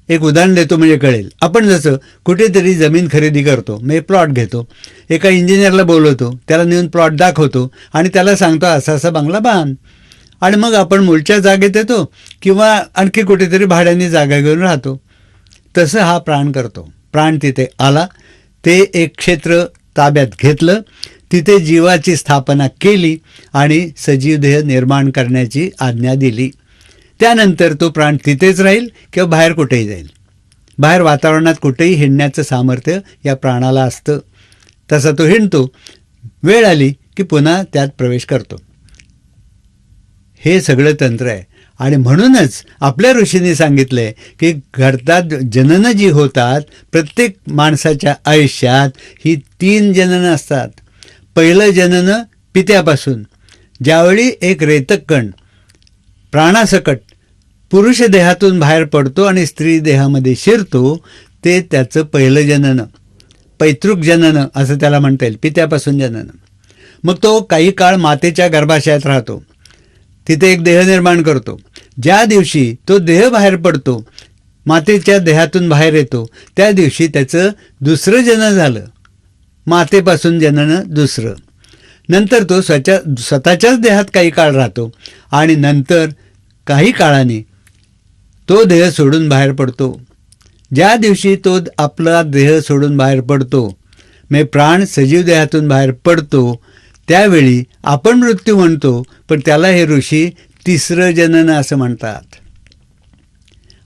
एक उदाहरण देतो म्हणजे कळेल. आपण जसं कुठेतरी जमीन खरेदी करतो, म्हणजे प्लॉट घेतो, एका इंजिनियरला बोलवतो, त्याला नेऊन प्लॉट दाखवतो आणि त्याला सांगतो असा असा बंगला बांध, आणि मग आपण मूळच्या जागेत येतो किंवा आणखी कुठेतरी भाड्याने जागा घेऊन राहतो. तसं हा प्राण करतो. प्राण तिथे आला, ते एक क्षेत्र ताब्यात घेतलं, तिथे जीवाची स्थापना केली आणि सजीव देह निर्माण करण्याची आज्ञा दिली. त्यानंतर तो प्राण तिथेच राहील किंवा बाहेर कुठेही जाईल. बाहेर वातावरणात कुठेही हिंडण्याचं सामर्थ्य या प्राणाला असतं. तसा तो हिंडतो, वेळ आली की पुन्हा त्यात प्रवेश करतो. हे सगळं तंत्र आहे. आणि म्हणूनच आपल्या ऋषींनी सांगितलं आहे की घडतात जननं जी होतात प्रत्येक माणसाच्या आयुष्यात ही 3 जननं असतात. पहिलं जननं पित्यापासून, ज्यावेळी एक रेतक कण प्राणासकट पुरुष देहातून बाहेर पडतो आणि स्त्री देहामध्ये शिरतो, ते त्याचं पहिलं जननं, पैतृक जननं असं त्याला म्हणता येईल, पित्यापासून जननं. मग तो काही काळ मातेच्या गर्भाशयात राहतो, तिथे एक देह निर्माण करतो. ज्या दिवशी तो देह बाहेर पडतो, मातेच्या देहातून बाहेर येतो, त्या दिवशी त्याचं दुसरं जनन झालं, मातेपासून जनन दुसरं. नंतर तो स्वतःच्याच देहात काही काळ राहतो आणि नंतर काही काळाने तो देह सोडून बाहेर पडतो. ज्या दिवशी तो आपला देह सोडून बाहेर पडतो, म्हणजे प्राण सजीव देहातून बाहेर पडतो, त्यावेळी आपण मृत्यू म्हणतो, पण त्याला हे ऋषी तिसरं जनन असं म्हणतात.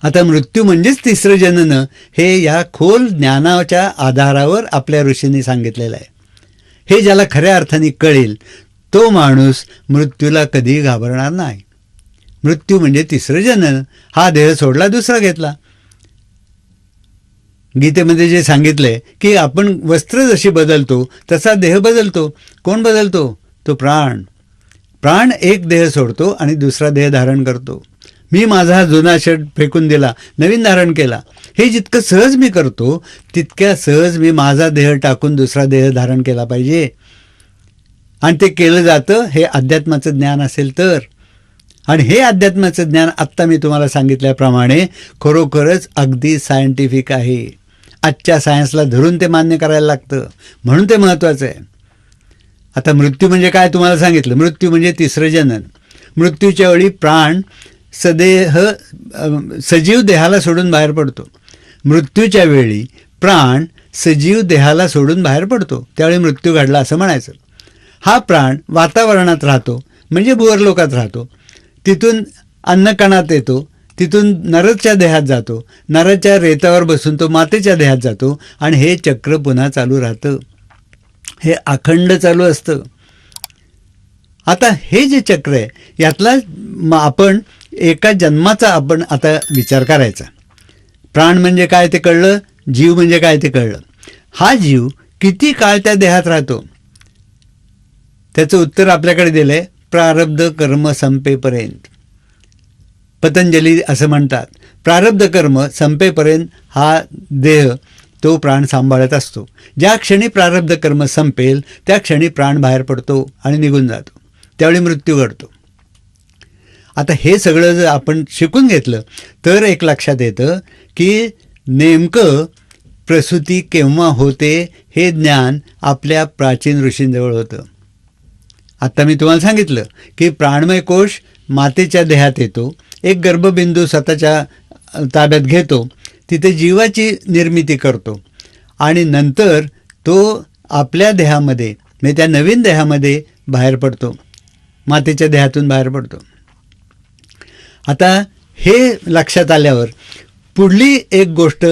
आता मृत्यू म्हणजेच तिसरं जनन हे या खोल ज्ञानाच्या आधारावर आपल्या ऋषींनी सांगितलेलं आहे. हे ज्याला खऱ्या अर्थाने कळेल तो माणूस मृत्यूला कधीही घाबरणार नाही. मृत्यू म्हणजे तिसरं जनन. हा देह सोडला, दुसरा घेतला. गीतेमध्ये जे सांगितलंय की आपण वस्त्र जशी बदलतो तसा देह बदलतो. कोण बदलतो? तो प्राण. प्राण एक देह सोडतो आणि दुसरा देह धारण करतो. मी माझा जुना शर्ट फेकून दिला, नवीन धारण केला. हे जितकं सहज मी करतो तितक्या सहज मी माझा देह टाकून दुसरा देह धारण केला पाहिजे. आणि ते केलं जातं हे अध्यात्माचं ज्ञान असेल तर. आणि हे अध्यात्माचं ज्ञान आत्ता मी तुम्हाला सांगितल्याप्रमाणे खरोखरच अगदी सायंटिफिक आहे. आजच्या सायन्सला धरून ते मान्य करायला लागतं, म्हणून ते महत्त्वाचं आहे. आता मृत्यू म्हणजे काय तुम्हाला सांगितलं. मृत्यू म्हणजे तिसरं जनन. मृत्यूच्या वेळी प्राण सजीव देहाला सोडून बाहेर पडतो. मृत्यूच्या वेळी प्राण सजीव देहाला सोडून बाहेर पडतो, त्यावेळी मृत्यू घडला असं म्हणायचं. हा प्राण वातावरणात राहतो, म्हणजे भुवरलोकात राहतो. तिथून अन्नकणात येतो, तिथून नरच्या देहात जातो, नराच्या रेतावर बसून तो मातेच्या देहात जातो, आणि हे चक्र पुन्हा चालू राहतं. हे अखंड चालू असतं. आता हे जे चक्र आहे यातला आपण एका जन्माचा आपण आता विचार करायचा. प्राण म्हणजे काय ते कळलं, जीव म्हणजे काय ते कळलं. हा जीव किती काळ त्या देहात राहतो त्याचं उत्तर आपल्याकडे दिलं आहे. प्रारब्ध कर्म संपेपर्यंत. पतंजली असं म्हणतात, प्रारब्ध कर्म संपेपर्यंत हा देह तो प्राण सांभाळत असतो. ज्या क्षणी प्रारब्ध कर्म संपेल त्या क्षणी प्राण बाहेर पडतो आणि निघून जातो, त्यावेळी मृत्यू घडतो. आता हे सगळं जर आपण शिकून घेतलं तर एक लक्षात येतं की नेमकं प्रसूती केव्हा होते हे ज्ञान आपल्या प्राचीन ऋषींजवळ होतं. आत्ता मी तुम्हाला सांगितलं की प्राणमय कोश मातेच्या देहात येतो, एक गर्भबिंदू स्वतःच्या ताब्यात घेतो, तिथे जीवाची निर्मिती करतो आणि नंतर तो आपल्या देहामध्ये म्हणजे त्या नवीन देहामध्ये बाहेर पडतो, मातेच्या देहातून बाहेर पडतो. आता हे लक्षात आल्यावर पुढली एक गोष्ट,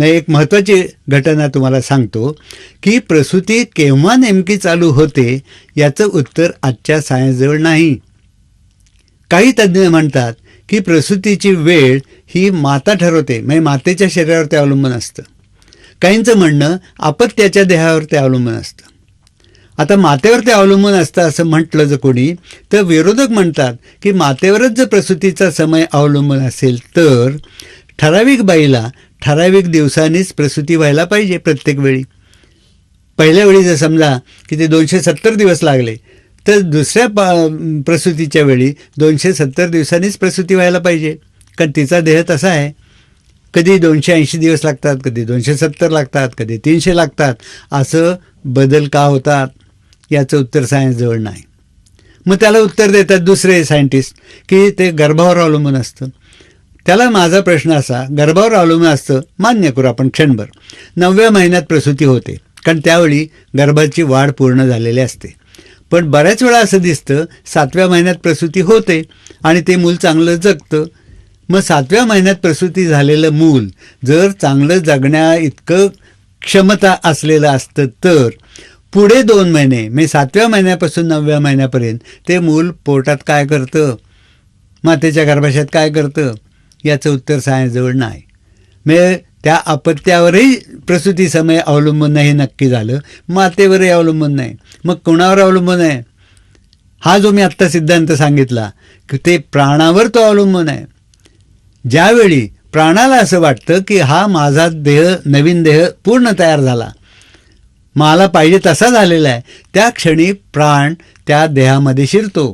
एक महत्त्वाची घटना तुम्हाला सांगतो की प्रसूती केव्हा नेमकी चालू होते याचं उत्तर आजच्या सायन्सजवळ नाही. काही तज्ज्ञ म्हणतात की प्रसूतीची वेळ ही माता ठरवते, म्हणजे मातेच्या शरीरावर ते अवलंबून असतं. काहींचं म्हणणं अपत्याच्या देहावर ते अवलंबून असतं. आता मातेवर ते अवलंबून असतं असं म्हटलं जर कोणी, तर विरोधक म्हणतात की मातेवरच जर प्रसूतीचा समय अवलंबून असेल तर ठराविक बाईला ठराविक दिवसांनीच प्रसूती व्हायला पाहिजे प्रत्येक वेळी. पहिल्या वेळी जर समजा की ते 270 दिवस लागले तर दुसऱ्या प्रसूतीच्या वेळी 270 दिवसांनीच प्रसूती व्हायला पाहिजे, कारण तिचा देह तसा आहे. कधी 280 दिवस लागतात, कधी 270 लागतात, कधी 300 लागतात. असं बदल का होतात याचं उत्तर सायन्सजवळ नाही. मग त्याला उत्तर देतात दुसरे सायंटिस्ट की ते गर्भावर अवलंबून असतं. त्याला माझा प्रश्न असा, गर्भावर अवलंबून असतं मान्य करू आपण क्षणभर. 9व्या महिन्यात प्रसूती होते, कारण त्यावेळी गर्भाची वाढ पूर्ण झालेली असते. पण बऱ्याच वेळा असं दिसतं 7व्या महिन्यात प्रसूती होते आणि ते मूल चांगलं जगतं. मग 7व्या महिन्यात प्रसूती झालेलं मूल जर चांगलं जगण्या इतकं क्षमता असलेलं असतं तर पुढे 2 महिने म्हणजे 7व्या महिन्यापासून 9व्या महिन्यापर्यंत ते मूल पोटात काय करतं, मातेच्या गर्भाशयात काय करतं, याचं उत्तर सायन्सजवळ नाही. म्हणजे त्या अपत्यावरही प्रसूती समय अवलंबून नाही, नक्की झालं. मातेवरही अवलंबून नाही. मग कोणावर अवलंबून आहे? हा जो मी आत्ता सिद्धांत सांगितला की ते प्राणावर तो अवलंबून आहे. ज्यावेळी प्राणाला असं वाटतं की हा माझा देह, नवीन देह पूर्ण तयार झाला, मला पाहिजे तसा झालेला आहे, त्या क्षणी प्राण त्या देहामध्ये शिरतो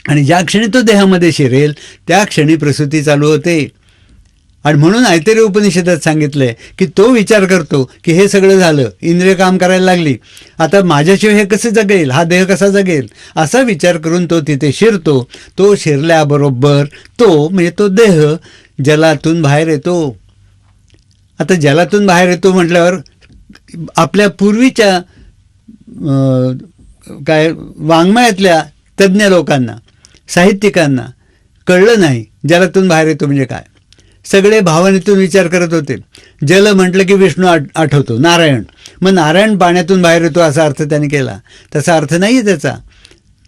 आणि ज्या क्षणी तो देहामध्ये शिरेल त्या क्षणी प्रसूती चालू होते. आणि म्हणून ऐतरेय उपनिषदात सांगितलं आहे की तो विचार करतो की हे सगळं झालं, इंद्रिय काम करायला लागली, आता माझ्याशिवाय हे कसं जगेल, हा देह कसा जगेल, असा विचार करून तो तिथे शिरतो. तो शिरल्याबरोबर तो म्हणजे तो देह जलातून बाहेर येतो. आता जलातून बाहेर येतो म्हटल्यावर आपल्या पूर्वीच्या काय वाङ्मयातल्या तज्ज्ञ लोकांना, साहित्यिकांना कळलं नाही जलातून बाहेर येतो म्हणजे काय. सगळे भावनेतून विचार करत होते. जल म्हटलं की विष्णू आठवतो, नारायण. मग नारायण पाण्यातून बाहेर येतो असा अर्थ त्याने केला. तसा अर्थ नाही आहे त्याचा.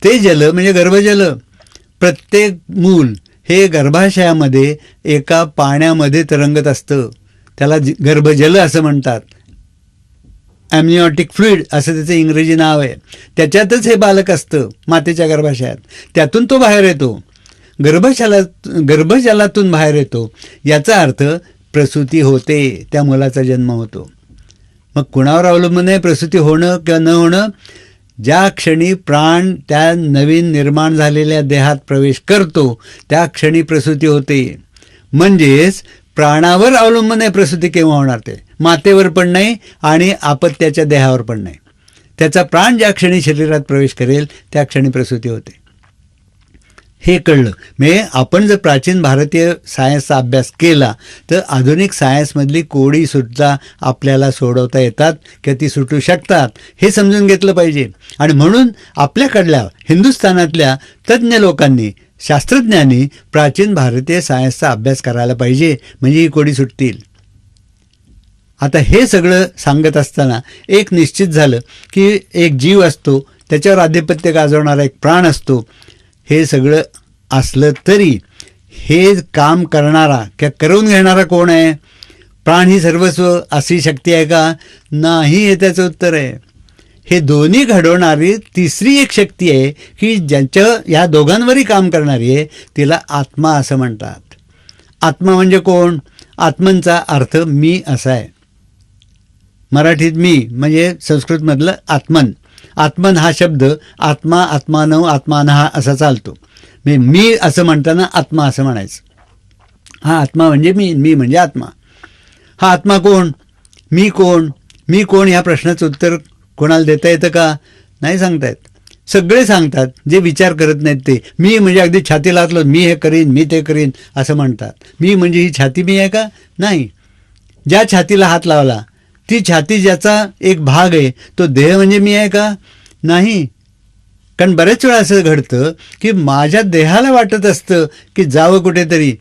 ते जल म्हणजे गर्भजल. प्रत्येक मूल हे गर्भाशयामध्ये एका पाण्यामध्ये तरंगत असतं. त्याला गर्भजल असं म्हणतात. ॲम्निओटिक फ्लुइड असं त्याचं इंग्रजी नाव आहे. त्याच्यातच हे बालक असतं मातेच्या गर्भाशयात. त्यातून तो बाहेर येतो. गर्भजलातून बाहेर येतो याचा अर्थ प्रसूती होते, त्या मुलाचा जन्म होतो. मग कुणावर अवलंबून आहे प्रसूती होणं किंवा न होणं? ज्या क्षणी प्राण त्या नवीन निर्माण झालेल्या देहात प्रवेश करतो त्या क्षणी प्रसूती होते. म्हणजेच प्राणावर अवलंबून आहे प्रसूती केव्हा होणार ते. मातेवर पण नाही आणि अपत्याच्या देहावर पण नाही. त्याचा प्राण ज्या क्षणी शरीरात प्रवेश करेल त्या क्षणी प्रसूती होते. हे कळलं. म्हणजे आपण जर प्राचीन भारतीय सायन्सचा अभ्यास केला तर आधुनिक सायन्समधली कोडीसुद्धा आपल्याला सोडवता येतात किंवा ती सुटू शकतात हे समजून घेतलं पाहिजे. आणि म्हणून आपल्याकडल्या हिंदुस्थानातल्या तज्ज्ञ लोकांनी, शास्त्रज्ञांनी प्राचीन भारतीय सायन्सचा अभ्यास करायला पाहिजे, म्हणजे ही कोडी सुटतील. आता हे सगळं सांगत असताना एक निश्चित झालं की एक जीव असतो, त्याच्यावर आधिपत्य गाजवणारा एक प्राण असतो. हे सगळं असलं तरी हे काम करणारा किंवा करून घेणारा कोण आहे? प्राण ही सर्वस्व अशी शक्ती आहे का? नाही, हे त्याचं उत्तर आहे. हे दोन्ही घडवणारी तिसरी एक शक्ती आहे की ज्यांच्या या दोघांवरही काम करणारी आहे, तिला आत्मा असं म्हणतात. आत्मा म्हणजे कोण? आत्मनचा अर्थ मी असा आहे. मराठीत मी म्हणजे संस्कृतमधलं आत्मन. आत्मन हा शब्द आत्मा, आत्मानव, आत्मानहा असा चालतो. मी असं म्हणताना आत्मा असं म्हणायचं. हा आत्मा म्हणजे मी म्हणजे आत्मा. हा आत्मा कोण? मी कोण? मी कोण ह्या प्रश्नाचं उत्तर कोणाला देता येतं का? नाही सांगता येत. सगळे सांगतात जे विचार करत नाहीत ते. मी म्हणजे अगदी छातीला हात लावून मी हे करीन, मी ते करीन असं म्हणतात. मी म्हणजे ही छाती मी आहे का? नाही. ज्या छातीला हात लावला ती छाती ज्याचा एक भाग आहे तो देह म्हणजे मी आहे का? नाही. कारण बरेच वेळा असं घडतं की माझ्या देहाला वाटत असतं की जावं कुठेतरी,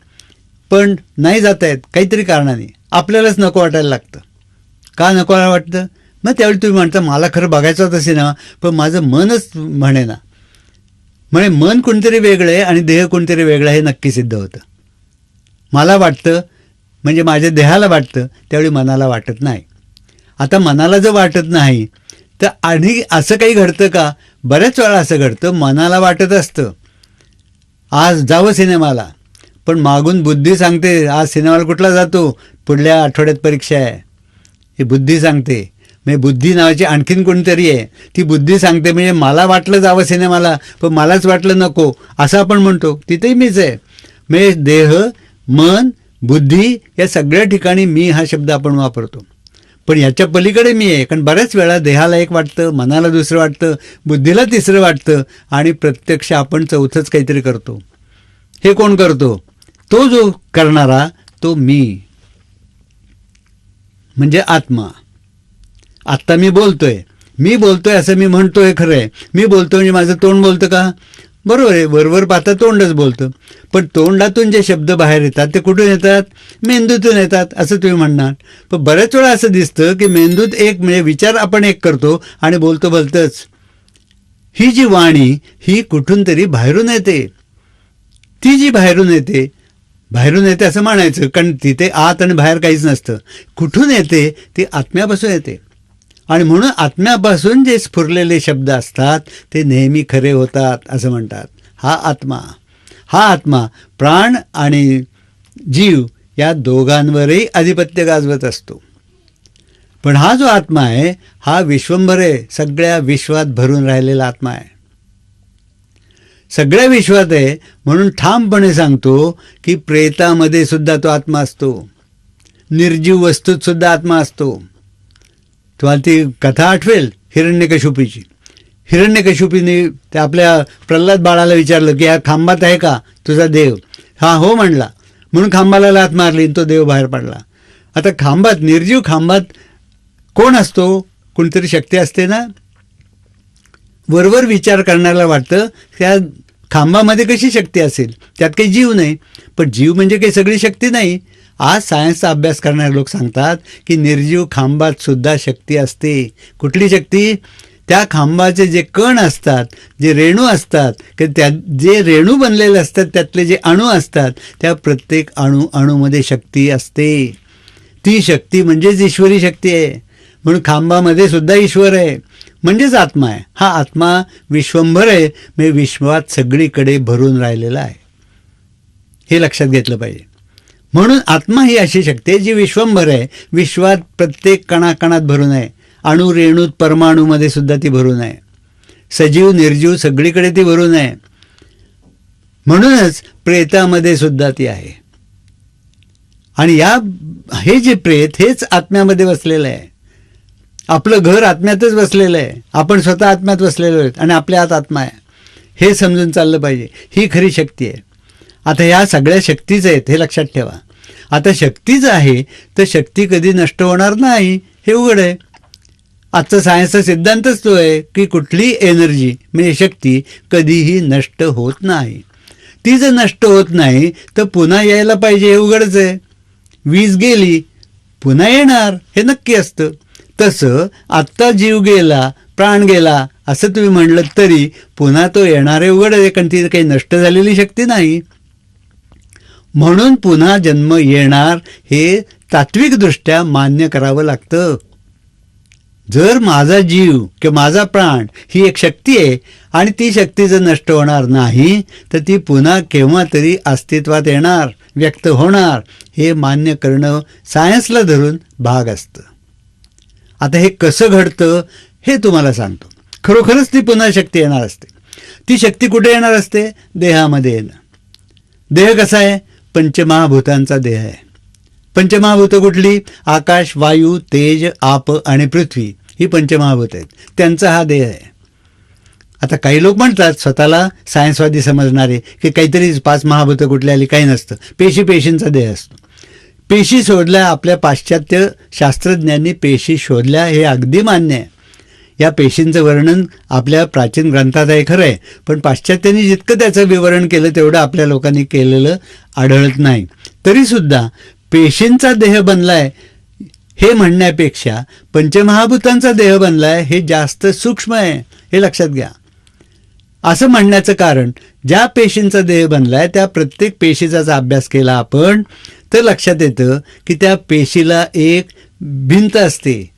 पण नाही जाता येत काहीतरी कारणाने. आपल्यालाच नको वाटायला लागतं. का नको वाटतं? मग त्यावेळी तुम्ही म्हणता मला खरं बघायचं होतं सिनेमा, पण माझं मनच म्हणेना. म्हणजे मन कोणतरी वेगळं आहे आणि देह कोणतरी वेगळा हे नक्की सिद्ध होतं. मला वाटतं म्हणजे माझ्या देहाला वाटतं, त्यावेळी मनाला वाटत नाही. आता मनाला जर वाटत नाही तर आणि असं काही घडतं का? बऱ्याच वेळा असं घडतं, मनाला वाटत असतं आज जावं सिनेमाला, पण मागून बुद्धी सांगते आज सिनेमाला कुठला जातो, पुढल्या आठवड्यात परीक्षा आहे. ही बुद्धी सांगते. म्हणजे बुद्धी नावाची आणखीन कोणतरी आहे, ती बुद्धी सांगते. म्हणजे मला वाटलं जावं सिनेमाला पण मलाच वाटलं नको, असं आपण म्हणतो. तिथेही मीच आहे. म्हणजे देह, मन, बुद्धी या सगळ्या ठिकाणी मी हा शब्द आपण वापरतो. पण याच्या पलीकडे मी आहे. कारण बऱ्याच वेळा देहाला एक वाटतं, मनाला दुसरं वाटतं, बुद्धीला तिसरं वाटतं आणि प्रत्यक्ष आपण चौथंच काहीतरी करतो. हे कोण करतो? तो जो करणारा तो मी, म्हणजे आत्मा. आत्ता मी बोलतोय असं मी म्हणतोय, खरं आहे. मी बोलतोय म्हणजे माझं तोंड बोलतं का? बरोबर आहे, वरवर पाहता तोंडच बोलतं. पण तोंडातून जे शब्द बाहेर येतात ते कुठून येतात? मेंदूतून येतात असं तुम्ही म्हणणार. पण बऱ्याच वेळा असं दिसतं की मेंदूत एक म्हणजे विचार आपण एक करतो आणि बोलतो भलतंच. ही जी वाणी ही कुठून तरी बाहेरून येते. ती जी बाहेरून येते असं म्हणायचं, कारण तिथे आत आणि बाहेर काहीच नसतं. कुठून येते? ती आत्म्यापासून येते. आणि म्हणून आत्म्यापासून जे स्फुरलेले शब्द असतात ते नेहमी खरे होतात असं म्हणतात. हा आत्मा प्राण आणि जीव या दोघांवरही आधिपत्य गाजवत असतो. पण हा जो आत्मा आहे हा विश्वंभर आहे, सगळ्या विश्वात भरून राहिलेला आत्मा आहे. सगळ्या विश्वात आहे म्हणून ठामपणे सांगतो की प्रेतामध्ये सुद्धा तो आत्मा असतो, निर्जीव वस्तूत सुद्धा आत्मा असतो. तुम्हाला ती कथा आठवेल हिरण्यकशिपूची. हिरण्यकशिपूने ते आपल्या प्रल्हाद बाळाला विचारलं की या खांबात आहे का तुझा देव? हा हो म्हणला, म्हणून खांबाला लाथ मारली तो देव बाहेर पडला. आता खांबात, निर्जीव खांबात कोण असतो? कोणतरी शक्ती असते ना. वरवर विचार करण्याला वाटतं त्या खांबामध्ये कशी शक्ती असेल, त्यात काही जीव नाही. पण जीव म्हणजे काही सगळी शक्ती नाही. आज सायन्सचा अभ्यास करणारे लोक सांगतात की निर्जीव खांबात सुद्धा शक्ती असते. कुठली शक्ती? त्या खांबाचे जे कण असतात, जे रेणू असतात, की त्या जे रेणू बनलेले असतात त्यातले जे अणू असतात, त्या प्रत्येक अणूमध्ये शक्ती असते. ती शक्ती म्हणजेच ईश्वरी शक्ती आहे. म्हणून खांबामध्ये सुद्धा ईश्वर आहे, म्हणजेच आत्मा आहे. हा आत्मा विश्वंभर आहे, म्हणजे विश्वात सगळीकडे भरून राहिलेला आहे. हे लक्षात घेतलं पाहिजे. म्हणून आत्मा ही अशी शक्ती आहे जी विश्वंभर आहे, विश्वात प्रत्येक कणाकणात भरून आहे. अणु रेणूत परमाणूमध्ये सुद्धा ती भरून आहे. सजीव निर्जीव सगळीकडे ती भरून आहे. म्हणूनच प्रेतामध्ये सुद्धा ती आहे. आणि हे जे प्रेत हेच आत्म्यामध्ये बसलेलं आहे. आपलं घर आत्म्यातच बसलेलं आहे. आपण स्वतः आत्म्यात बसलेलो आहेत आणि आपल्या आत आत्मा आहे. हे समजून चाललं पाहिजे. ही खरी शक्ती आहे. आता ह्या सगळ्या शक्तीच आहेत हे लक्षात ठेवा. आता शक्तीच आहे तर शक्ती कधी नष्ट होणार नाही हे उघड आहे. आजचा सायन्सचा सिद्धांतच तो आहे की कुठली एनर्जी म्हणजे शक्ती कधीही नष्ट होत नाही. ती जर नष्ट होत नाही तर पुन्हा यायला पाहिजे हे उघडच आहे. वीज गेली पुन्हा येणार हे नक्की असतं. तसं आत्ता जीव गेला, प्राण गेला असं तुम्ही म्हणलं तरी पुन्हा तो येणार हे उघड आहे, कारण ती काही नष्ट झालेली शक्ती नाही. म्हणून पुन्हा जन्म येणार हे तात्विकदृष्ट्या मान्य करावं लागतं. जर माझा जीव किंवा माझा प्राण ही एक शक्ती आहे आणि ती शक्ती जर नष्ट होणार नाही तर ती पुन्हा केव्हा तरी अस्तित्वात येणार, व्यक्त होणार, हे मान्य करणं सायन्सला धरून भाग असतं. आता हे कसं घडतं हे तुम्हाला सांगतो. खरोखरच ती पुन्हा शक्ती येणार असते. ती शक्ती कुठे येणार असते? देहामध्ये येणं. देह कसा आहे? पंचमहाभूतांचा देह आहे. पंचमहाभूतं कुठली? आकाश, वायू, तेज, आप आणि पृथ्वी ही पंचमहाभूत आहेत. त्यांचा हा देह आहे. आता काही लोक म्हणतात स्वतःला सायन्सवादी समजणारे की काहीतरी 5 महाभूतं कुठली आली, काही नसतं. पेशींचा देह असतो. पेशी शोधल्या, आपल्या पाश्चात्य शास्त्रज्ञांनी पेशी शोधल्या, हे अगदी मान्य आहे. या पेशींचं वर्णन आपल्या प्राचीन ग्रंथात आहे खरं आहे, पण पाश्चात्यांनी जितकं त्याचं विवरण केलं तेवढं आपल्या लोकांनी केलेलं आढळत नाही. तरीसुद्धा पेशींचा देह बनलाय हे म्हणण्यापेक्षा पंचमहाभूतांचा देह बनलाय हे जास्त सूक्ष्म आहे, हे लक्षात घ्या. असं म्हणण्याचं कारण, ज्या पेशींचा देह बनलाय त्या प्रत्येक पेशीचा अभ्यास केला आपण तर लक्षात येतं की त्या पेशीला एक भिंत असते,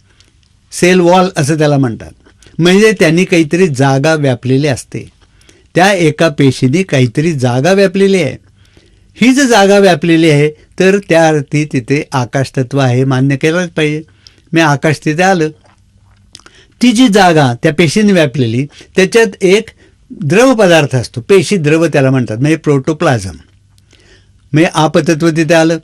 सेल वॉल असं त्याला म्हणतात. म्हणजे त्यांनी काहीतरी जागा व्यापलेली असते. त्या एका पेशीने काहीतरी जागा व्यापलेली आहे. ही जर जागा व्यापलेली आहे तर त्या अर्थी तिथे आकाशतत्व आहे, मान्य केलंच पाहिजे. मी आकाश तिथे आलं. ती जी जागा त्या पेशीने व्यापलेली त्याच्यात एक द्रव पदार्थ असतो, पेशी द्रव त्याला म्हणतात, म्हणजे प्रोटोप्लाझम. म्हणजे आपतत्व तिथे आलं.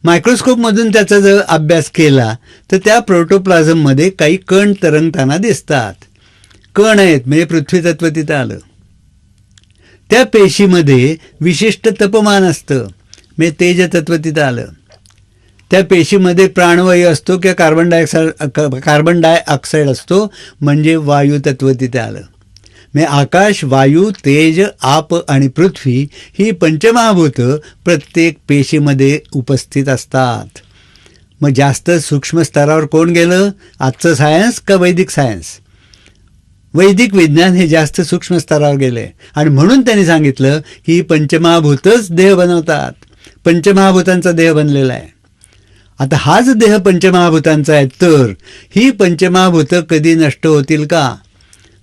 मायक्रोस्कोपमधून त्याचा जर अभ्यास केला तर त्या प्रोटोप्लाझममध्ये काही कण तरंगताना दिसतात. कण आहेत म्हणजे पृथ्वीतत्व तिथं आलं. त्या पेशीमध्ये विशिष्ट तापमान असतं म्हणजे तेजतत्व तिथं आलं. त्या पेशीमध्ये प्राणवायू असतो किंवा कार्बन डायऑक्साईड असतो म्हणजे वायुतत्व तिथे आलं. म्हणजे आकाश, वायू, तेज, आप आणि पृथ्वी ही पंचमहाभूतं प्रत्येक पेशीमध्ये उपस्थित असतात. मग जास्त सूक्ष्म स्तरावर कोण गेलं, आजचं सायन्स का वैदिक सायन्स? वैदिक विज्ञान हे जास्त सूक्ष्म स्तरावर गेले आणि म्हणून त्यांनी सांगितलं की ही पंचमहाभूतच देह बनवतात. पंचमहाभूतांचा देह बनलेला आहे. आता हा जो देह पंचमहाभूतांचा आहे तर ही पंचमहाभूतं कधी नष्ट होतील का?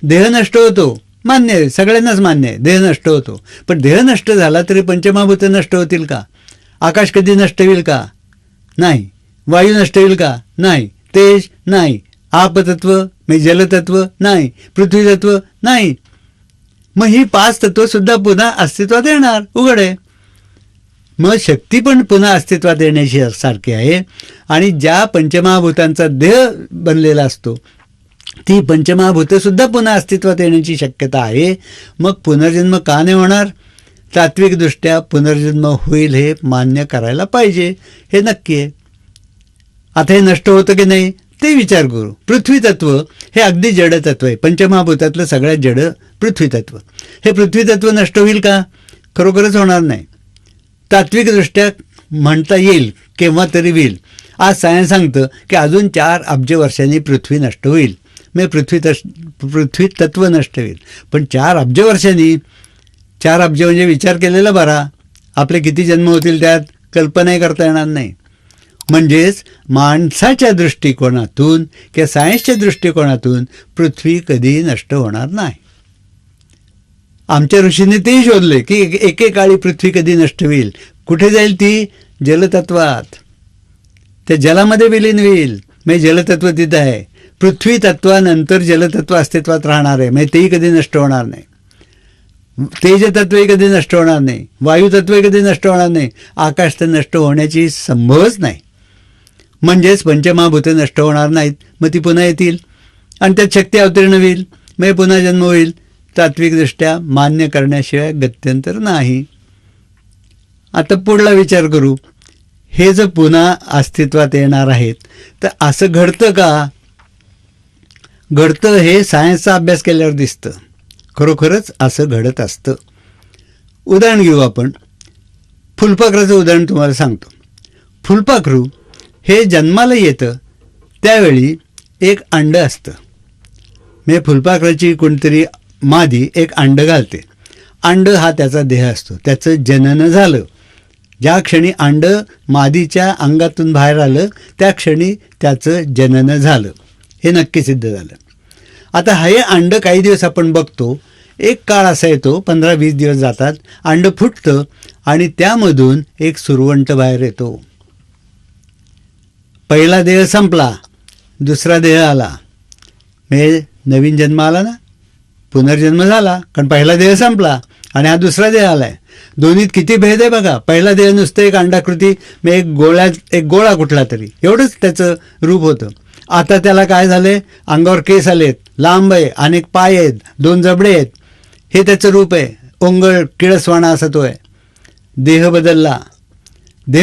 देह नष्ट होतो, मान्य आहे, सगळ्यांनाच मान्य आहे, देह नष्ट होतो. पण देह नष्ट झाला तरी पंचमहाभूतं नष्ट होतील का? आकाश कधी नष्ट होईल का? नाही. वायू नष्ट होईल का? नाही. तेज नाही. आपतत्व म्हणजे जलतत्व नाही. पृथ्वीतत्व नाही. मग ही 5 तत्व सुद्धा पुन्हा अस्तित्वात येणार, उघड आहे. मग शक्ती पण पुन्हा अस्तित्वात येण्याची सारखी आहे. आणि ज्या पंचमहाभूतांचा देह बनलेला असतो ती पंचमहाभूतं सुद्धा पुन्हा अस्तित्वात येण्याची शक्यता आहे. मग पुनर्जन्म का नाही होणार? तात्विकदृष्ट्या पुनर्जन्म होईल हे मान्य करायला पाहिजे, हे नक्की आहे. आता हे नष्ट होतं की नाही ते विचार करू. पृथ्वीतत्व हे अगदी जडतत्व आहे. पंचमहाभूतातलं सगळ्यात जड पृथ्वीतत्व. हे पृथ्वीतत्व नष्ट होईल का? खरोखरच होणार नाही. तात्विकदृष्ट्या म्हणता येईल केव्हा तरी होईल. आज सायन्स सांगतं की अजून 4 अब्ज वर्षांनी पृथ्वी नष्ट होईल. म्हणजे पृथ्वी तत्व नष्ट होईल. पण 4 अब्ज वर्षांनी, 4 अब्ज म्हणजे विचार केलेला बरा, आपले किती जन्म होतील त्यात कल्पनाही करता येणार नाही. म्हणजेच माणसाच्या दृष्टिकोनातून किंवा सायन्सच्या दृष्टिकोनातून पृथ्वी कधीही नष्ट होणार नाही. आमच्या ऋषींनी तेही शोधले की एकेकाळी पृथ्वी कधी नष्ट होईल. कुठे जाईल ती? जलतत्वात. त्या जलामध्ये विलीन होईल. म्हणजे जलतत्व तिथं आहे. पृथ्वी तत्वानंतर जलतत्व अस्तित्वात राहणार आहे. म्हणजे तेही कधी नष्ट होणार नाही. तेजतत्वही कधी नष्ट होणार नाही. वायुतत्वही कधी नष्ट होणार नाही. आकाश तर नष्ट होण्याची संभवच नाही. म्हणजेच पंचमहाभूतं नष्ट होणार नाहीत. मग ती पुन्हा येतील आणि त्यात शक्ती अवतीर्ण होईल. म्हणजे पुन्हा जन्म होईल. तात्विकदृष्ट्या मान्य करण्याशिवाय गत्यंतर नाही. आता पुढला विचार करू. हे जर पुन्हा अस्तित्वात येणार आहेत तर असं घडतं का? घडतं हे सायन्सचा अभ्यास केल्यावर दिसतं. खरोखरच असं घडत असतं. उदाहरण घेऊ आपण. फुलपाखराचं उदाहरण तुम्हाला सांगतो. फुलपाखरू हे जन्माला येतं त्यावेळी एक अंड असतं. म्हणजे फुलपाखराची कोणतरी मादी एक अंड घालते. अंड हा त्याचा देह असतो. त्याचं जनन झालं. ज्या क्षणी अंड मादीच्या अंगातून बाहेर आलं त्या क्षणी त्याचं जनन झालं. हे नक्की सिद्ध झालं. आता हे अंड काही दिवस आपण बघतो. एक काळ असा येतो, 15-20 दिवस जातात, अंड फुटतं आणि त्यामधून एक सुरवंट बाहेर येतो. पहिला देह संपला, दुसरा देह आला. म्हणजे नवीन जन्म आला ना, पुनर्जन्म झाला. कारण पहिला देह संपला आणि हा दुसरा देह आला आहे. दोन्हीत किती भेद आहे बघा. पहिला देह नुसतं एक अंडाकृती, एक गोळा कुठला तरी एवढंच त्याचं रूप होतं. आता त्याला काय झाले? अंगावर केस आलेत, लांब आहे, अनेक पाय आहेत, 2 जबडे आहेत. हे त्याचं रूप आहे. ओंगळ किळसवाणा असा तो आहे. देह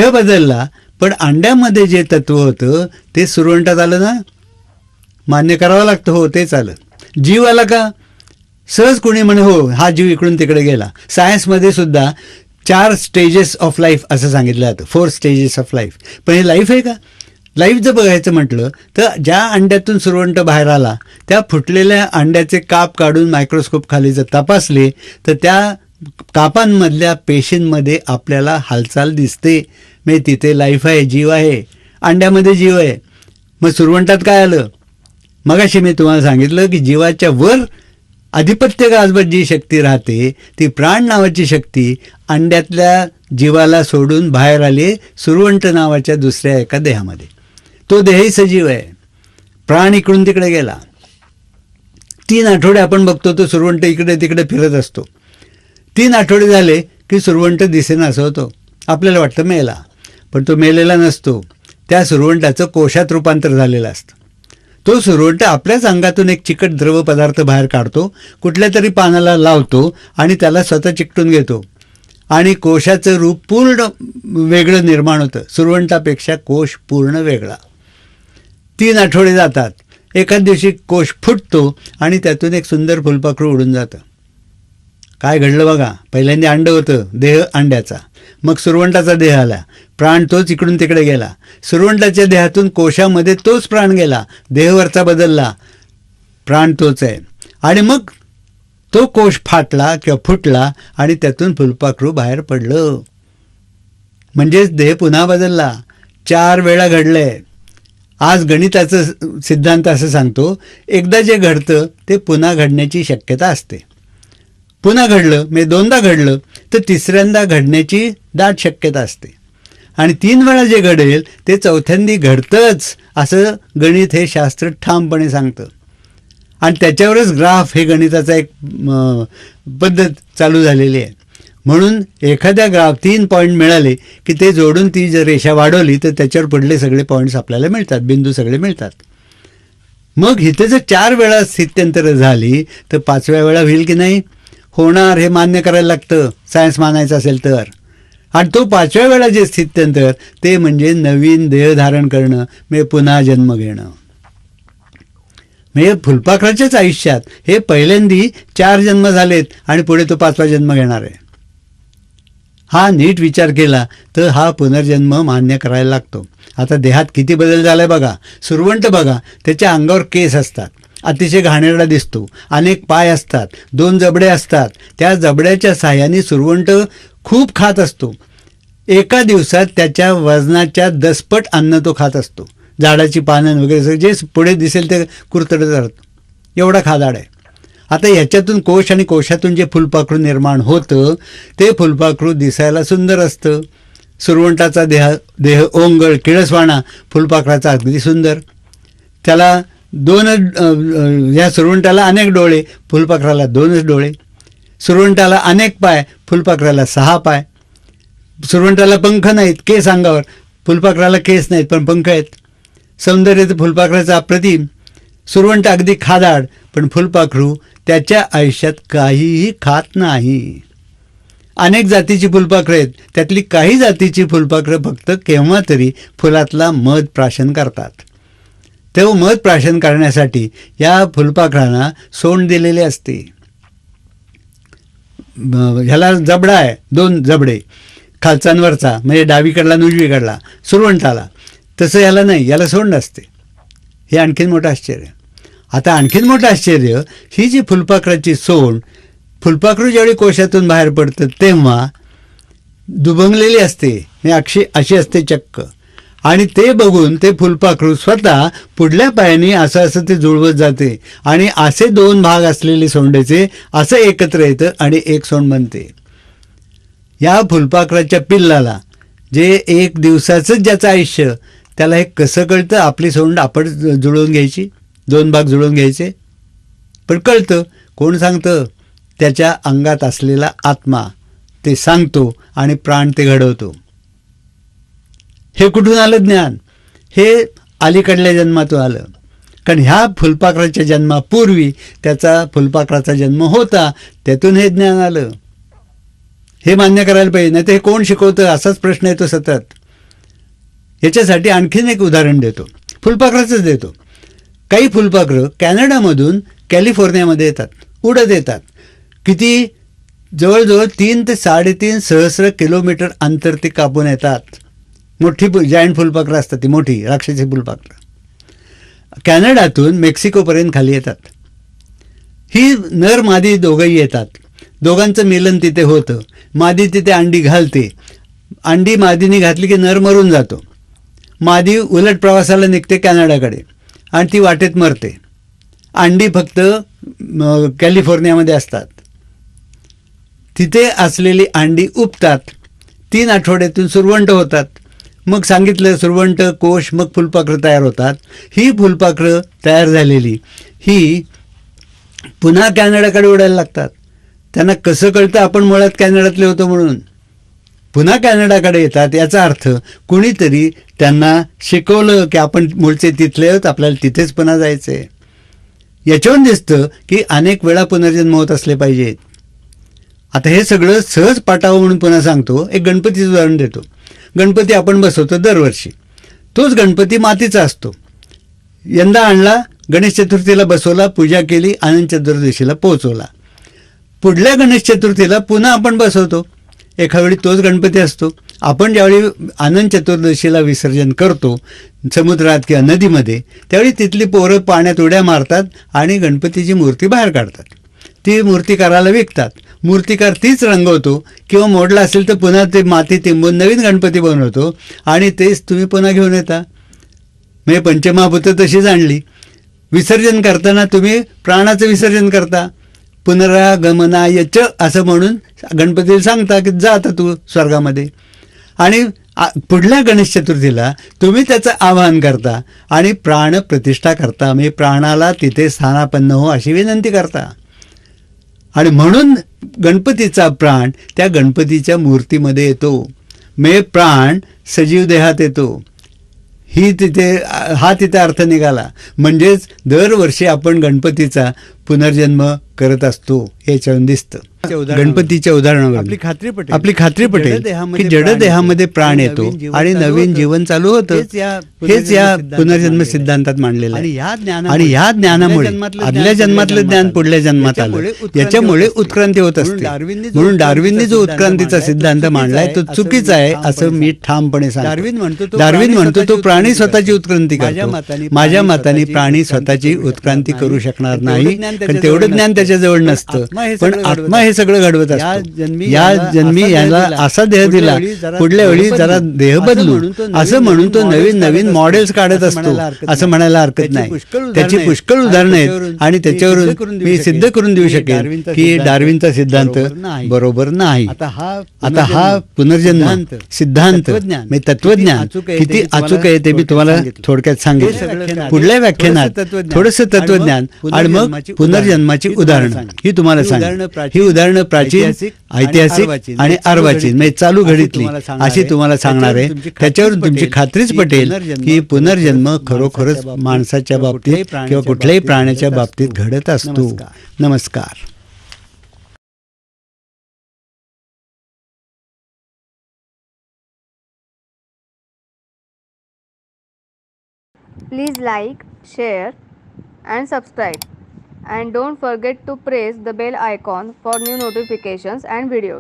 बदलला पण अंड्यामध्ये जे तत्व होतं ते सुरवंटात आलं ना, मान्य करावं लागतं. हो, तेच आलं. जीव आला का? सहज कोणी म्हणे हो हा जीव इकडून तिकडे गेला. सायन्समध्ये सुद्धा 4 स्टेजेस ऑफ लाईफ असं सांगितलं जातं. 4 स्टेजेस ऑफ लाईफ. पण हे लाईफ आहे का? लाईव्ह जर बघायचं म्हटलं तर ज्या अंड्यातून सुरवंट बाहेर आला त्या फुटलेल्या अंड्याचे काप काढून मायक्रोस्कोप खाली जर तपासले तर त्या कापांमधल्या पेशींमध्ये आपल्याला हालचाल दिसते. म्हणजे तिथे लाईफ आहे, जीव आहे, अंड्यामध्ये जीव आहे. मग सुरवंटात काय आलं? मगाशी मी तुम्हाला सांगितलं की जीवाच्या वर आधिपत्य गाजवत जी शक्ती राहते ती प्राण नावाची शक्ती अंड्यातल्या जीवाला सोडून बाहेर आली सुरवंट नावाच्या दुसऱ्या एका देहामध्ये. तो देहही सजीव आहे. प्राण इकडून तिकडे गेला. 3 आठवडे आपण बघतो तो सुरवंट इकडे तिकडे फिरत असतो. 3 आठवडे झाले की सुरवंट दिसेना असं होतं. आपल्याला वाटतं मेला, पण तो मेलेला नसतो. त्या सुरवंटाचं कोशात रूपांतर झालेलं असतं. तो सुरवंट आपल्याच अंगातून एक चिकट द्रव पदार्थ बाहेर काढतो, कुठल्या तरी पानाला लावतो आणि त्याला स्वतः चिकटून घेतो आणि कोशाचं रूप पूर्ण वेगळं निर्माण होतं. सुरवंटापेक्षा कोश पूर्ण वेगळा. 3 आठवडे जातात. एखाद दिवशी कोश फुटतो आणि त्यातून एक सुंदर फुलपाखरू उडून जातं. काय घडलं बघा. पहिल्यांदा अंड होतं, देह अंड्याचा. मग सुरवंटाचा देह आला, प्राण तोच इकडून तिकडे गेला. सुरवंटाच्या देहातून कोशामध्ये तोच प्राण गेला, देहवरचा बदलला, प्राण तोच आहे. आणि मग तो कोश फाटला किंवा फुटला आणि त्यातून फुलपाखरू बाहेर पडलं. म्हणजेच देह पुन्हा बदलला. 4 वेळा घडलंय. आज गणिताचं सिद्धांत असं सांगतो, एकदा जे घडतं ते पुन्हा घडण्याची शक्यता असते. पुन्हा घडलं म्हणजे 2दा घडलं तर 3ऱ्यांदा घडण्याची दाट शक्यता असते. आणि 3 वेळा जे घडेल ते 4थ्यांदी घडतंच असं गणित हे शास्त्र ठामपणे सांगतं. आणि त्याच्यावरच ग्राफ हे गणिताचा एक पद्धत चालू झालेली आहे. म्हणून एखाद्या ग्राफ 3 पॉईंट मिळाले की ते जोडून ती जर रेषा वाढवली तर त्याच्यावर पडले सगळे पॉईंट्स आपल्याला मिळतात, बिंदू सगळे मिळतात. मग इथे जर 4 वेळा स्थित्यंतरं झाली तर 5व्या वेळा होईल की नाही? होणार, हे मान्य करायला लागतं सायन्स मानायचं असेल तर. आणि तो 5व्या वेळा जे स्थित्यंतर ते म्हणजे नवीन देह धारण करणं, म्हणजे पुन्हा जन्म घेणं. म्हणजे फुलपाखराच्याच आयुष्यात हे पहिल्यांदी 4 जन्म झालेत आणि पुढे तो 5वा जन्म घेणार आहे. हा नीट विचार केला तर हा पुनर्जन्म मान्य करायला लागतो. आता देहात किती बदल झालाय बघा. सुरवंट बघा, त्याच्या अंगावर केस असतात, अतिशय घाणेरडा दिसतो, अनेक पाय असतात, 2 जबडे असतात. त्या जबड्याच्या साहाय्याने सुरवंट खूप खात असतो. एका दिवसात त्याच्या वजनाच्या 10 पट अन्न तो खात असतो. झाडाची पानं वगैरे जे पुढे दिसेल ते कुरतडत राहतं, एवढा खादाड आहे. आता याच्यातून कोश आणि कोशातून जे फुलपाखरू निर्माण होतं ते फुलपाखरू दिसायला सुंदर असतं. सुरवंटाचा देह ओंगळ किळसवाणा, फुलपाखराचा अगदी सुंदर. त्याला 2 या सुरवंटाला अनेक डोळे, फुलपाखराला 2च डोळे. सुरवंटाला अनेक पाय, फुलपाखराला 6 पाय. सुरवंटाला पंख नाहीत, केस अंगावर, फुलपाखराला केस नाहीत पण पंख आहेत. सौंदर्य तर फुलपाखराचं अप्रतिम. सुरवंट अगदी खादाड, पण फुलपाखरू त्याच्या आयुष्यात काहीही खात नाही. अनेक जातीची फुलपाखरं आहेत, त्यातली काही जातीची फुलपाखरं फक्त केव्हा तरी फुलातला मध प्राशन करतात. तेव्हा मध प्राशन करण्यासाठी या फुलपाखरांना सोंड दिलेले असते. ह्याला जबडा आहे, 2 जबडे, खालचांवरचा म्हणजे डावीकडला आणि उजवीकडला सुरवंटाला. तसं याला नाही, याला सोंड असते. हे आणखीन मोठं आश्चर्य. आता आणखीन मोठं आश्चर्य, ही जी फुलपाखराची सोंड, फुलपाखरू ज्यावेळी कोशातून बाहेर पडतं तेव्हा दुभंगलेली असते, म्हणजे अशी असते चक्क. आणि ते बघून ते फुलपाखरू स्वतः पुढल्या पायाने असं ते जुळवत जाते आणि असे 2 भाग असलेले सोंडेचे असं एकत्र येतं आणि एक सोंड बनते. या फुलपाखराच्या पिल्लाला जे 1 दिवसाचंच ज्याचं आयुष्य, त्याला हे कसं कळतं आपली सोंड आपण जुळवून घ्यायची, 2 भाग जुळवून घ्यायचे? पण कळतं. कोण सांगतं? त्याच्या अंगात असलेला आत्मा ते सांगतो आणि प्राण ते घडवतो. हे कुठून आलं ज्ञान? हे अलीकडल्या जन्मातून आलं. कारण ह्या फुलपाखराच्या जन्मापूर्वी त्याचा फुलपाखराचा जन्म होता, त्यातून हे ज्ञान आलं. हे मान्य करायला पाहिजे, नाही तर हे कोण शिकवतं असाच प्रश्न येतो सतत. याच्यासाठी आणखीन एक उदाहरण देतो, फुलपाखराचंच देतो. काही फुलपाखरं कॅनडामधून कॅलिफोर्नियामध्ये येतात, उडत येतात. किती? जवळजवळ 3 ते 3.5 सहस्र किलोमीटर अंतर ते कापून येतात. मोठी जायंट फुलपाखरं असतात, ती मोठी राक्षसी फुलपाखरं कॅनडातून मेक्सिकोपर्यंत खाली येतात. ही नर मादी दोघंही येतात, दोघांचं मिलन तिथे होतं. मादी तिथे अंडी घालते, अंडी मादीने घातली की नर मरून जातो. मादी उलट प्रवासाला निघते कॅनडाकडे आणि ती वाटेत मरते. अंडी फक्त कॅलिफोर्नियामध्ये असतात. तिथे असलेली अंडी उपतात, 3 आठवड्यातून सुरवंट होतात. मग सांगितलं सुरवंट, कोश, मग फुलपाखरं तयार होतात. ही फुलपाखरं तयार झालेली ही पुन्हा कॅनडाकडे उडायला लागतात. त्यांना कसं कळतं आपण मुळात कॅनडातले होतो म्हणून? पुन्हा कॅनडाकडे येतात. याचा अर्थ कुणीतरी त्यांना शिकवलं की आपण मूळचे तिथले आहोत, आपल्याला तिथेच पुन्हा जायचं आहे. याच्यावरून दिसतं की अनेक वेळा पुनर्जन्म होत असले पाहिजेत. आता हे सगळं सहज पाठावं म्हणून पुन्हा सांगतो. एक गणपतीचं उदाहरण देतो. गणपती आपण बसवतो दरवर्षी. तोच गणपती मातीचा असतो. यंदा आणला, गणेश चतुर्थीला बसवला, पूजा केली, अनंत चतुर्दशीला पोहोचवला. पुढल्या गणेश चतुर्थीला पुन्हा आपण बसवतो. एखावेळी तोच गणपती असतो. आपण ज्यावेळी अनंत चतुर्दशीला विसर्जन करतो समुद्रात किंवा नदीमध्ये, त्यावेळी तिथली पोरं पाण्यात उड्या मारतात आणि गणपतीची मूर्ती बाहेर काढतात. ती मूर्तिकाराला विकतात. मूर्तिकार तीच रंगवतो किंवा मोडला असेल तर पुन्हा ते माती तिंबून नवीन गणपती बनवतो आणि तेच तुम्ही पुन्हा घेऊन येता. म्हणजे पंचमहाभूतं तशीच आणली. विसर्जन करताना तुम्ही प्राणाचं विसर्जन करता. पुनरागमनाय च असं म्हणून गणपतीला सांगता की जा आता तू स्वर्गामध्ये. आणि पुढल्या गणेश चतुर्थीला तुम्ही त्याचं आवाहन करता आणि प्राण प्रतिष्ठा करता. म्हणजे प्राणाला तिथे स्थानापन्न हो अशी विनंती करता. आणि म्हणून गणपतीचा प्राण त्या गणपतीच्या मूर्तीमध्ये येतो. म्हणजे प्राण सजीव देहात येतो. हा तिथे अर्थ निघाला. म्हणजेच दरवर्षी आपण गणपतीचा पुनर्जन्म करत असतो याच्यावरून दिसतं. गणपतीच्या उदाहरणावर आपली खात्री पटेल की जडदेहामध्ये प्राण येतो आणि नवीन जीवन चालू होतं. हेच या पुनर्जन्म सिद्धांतात मांडलेलं आहे. आणि ह्या ज्ञानामुळे आदल्या जन्मातलं ज्ञान पुढल्या जन्मात आलं. याच्यामुळे उत्क्रांती होत असते. म्हणून डार्विनने जो उत्क्रांतीचा सिद्धांत मांडलाय तो चुकीचा आहे असं मी ठामपणे सांगतो. डार्विन म्हणतो तो प्राणी स्वतःची उत्क्रांती करतो. माझ्या मताने प्राणी स्वतःची उत्क्रांती करू शकणार नाही, कारण तेवढं ज्ञान त्याच्याजवळ नसतं. पण आत्मा हे सगळं घडवत असतो. या जन्मी याला असा देह दिला, पुढल्या वेळी जरा देह बदलू असं म्हणून तो नवीन नवीन मॉडेल्स काढत असतो असं म्हणायला हरकत नाही. त्याची पुष्कळ उदाहरणं आहेत आणि त्याच्यावरून मी सिद्ध करून देऊ शकेन की डार्विनचा सिद्धांत बरोबर नाही. आता हा पुनर्जन्म सिद्धांत तत्वज्ञान किती अचूक आहे ते मी तुम्हाला थोडक्यात सांगितलं. पुढल्या व्याख्यानात थोडंसं तत्वज्ञान आणि मग पुनर्जन्माची उदाहरणं ही तुम्हाला सांग. ही उदाहरणं प्राचीन, ऐतिहासिक आणि अर्वाचीन म्हणजे चालू घडीतली अशी तुम्हाला सांगणार आहे. त्याच्यावरून तुमची खात्रीच पटेल की पुनर्जन्म खरोखरच माणसाच्या बाबतीत किंवा कुठल्याही प्राण्याच्या बाबतीत घडत असतो. नमस्कार. Please like, share and subscribe. And don't forget to press the bell icon for new notifications and videos.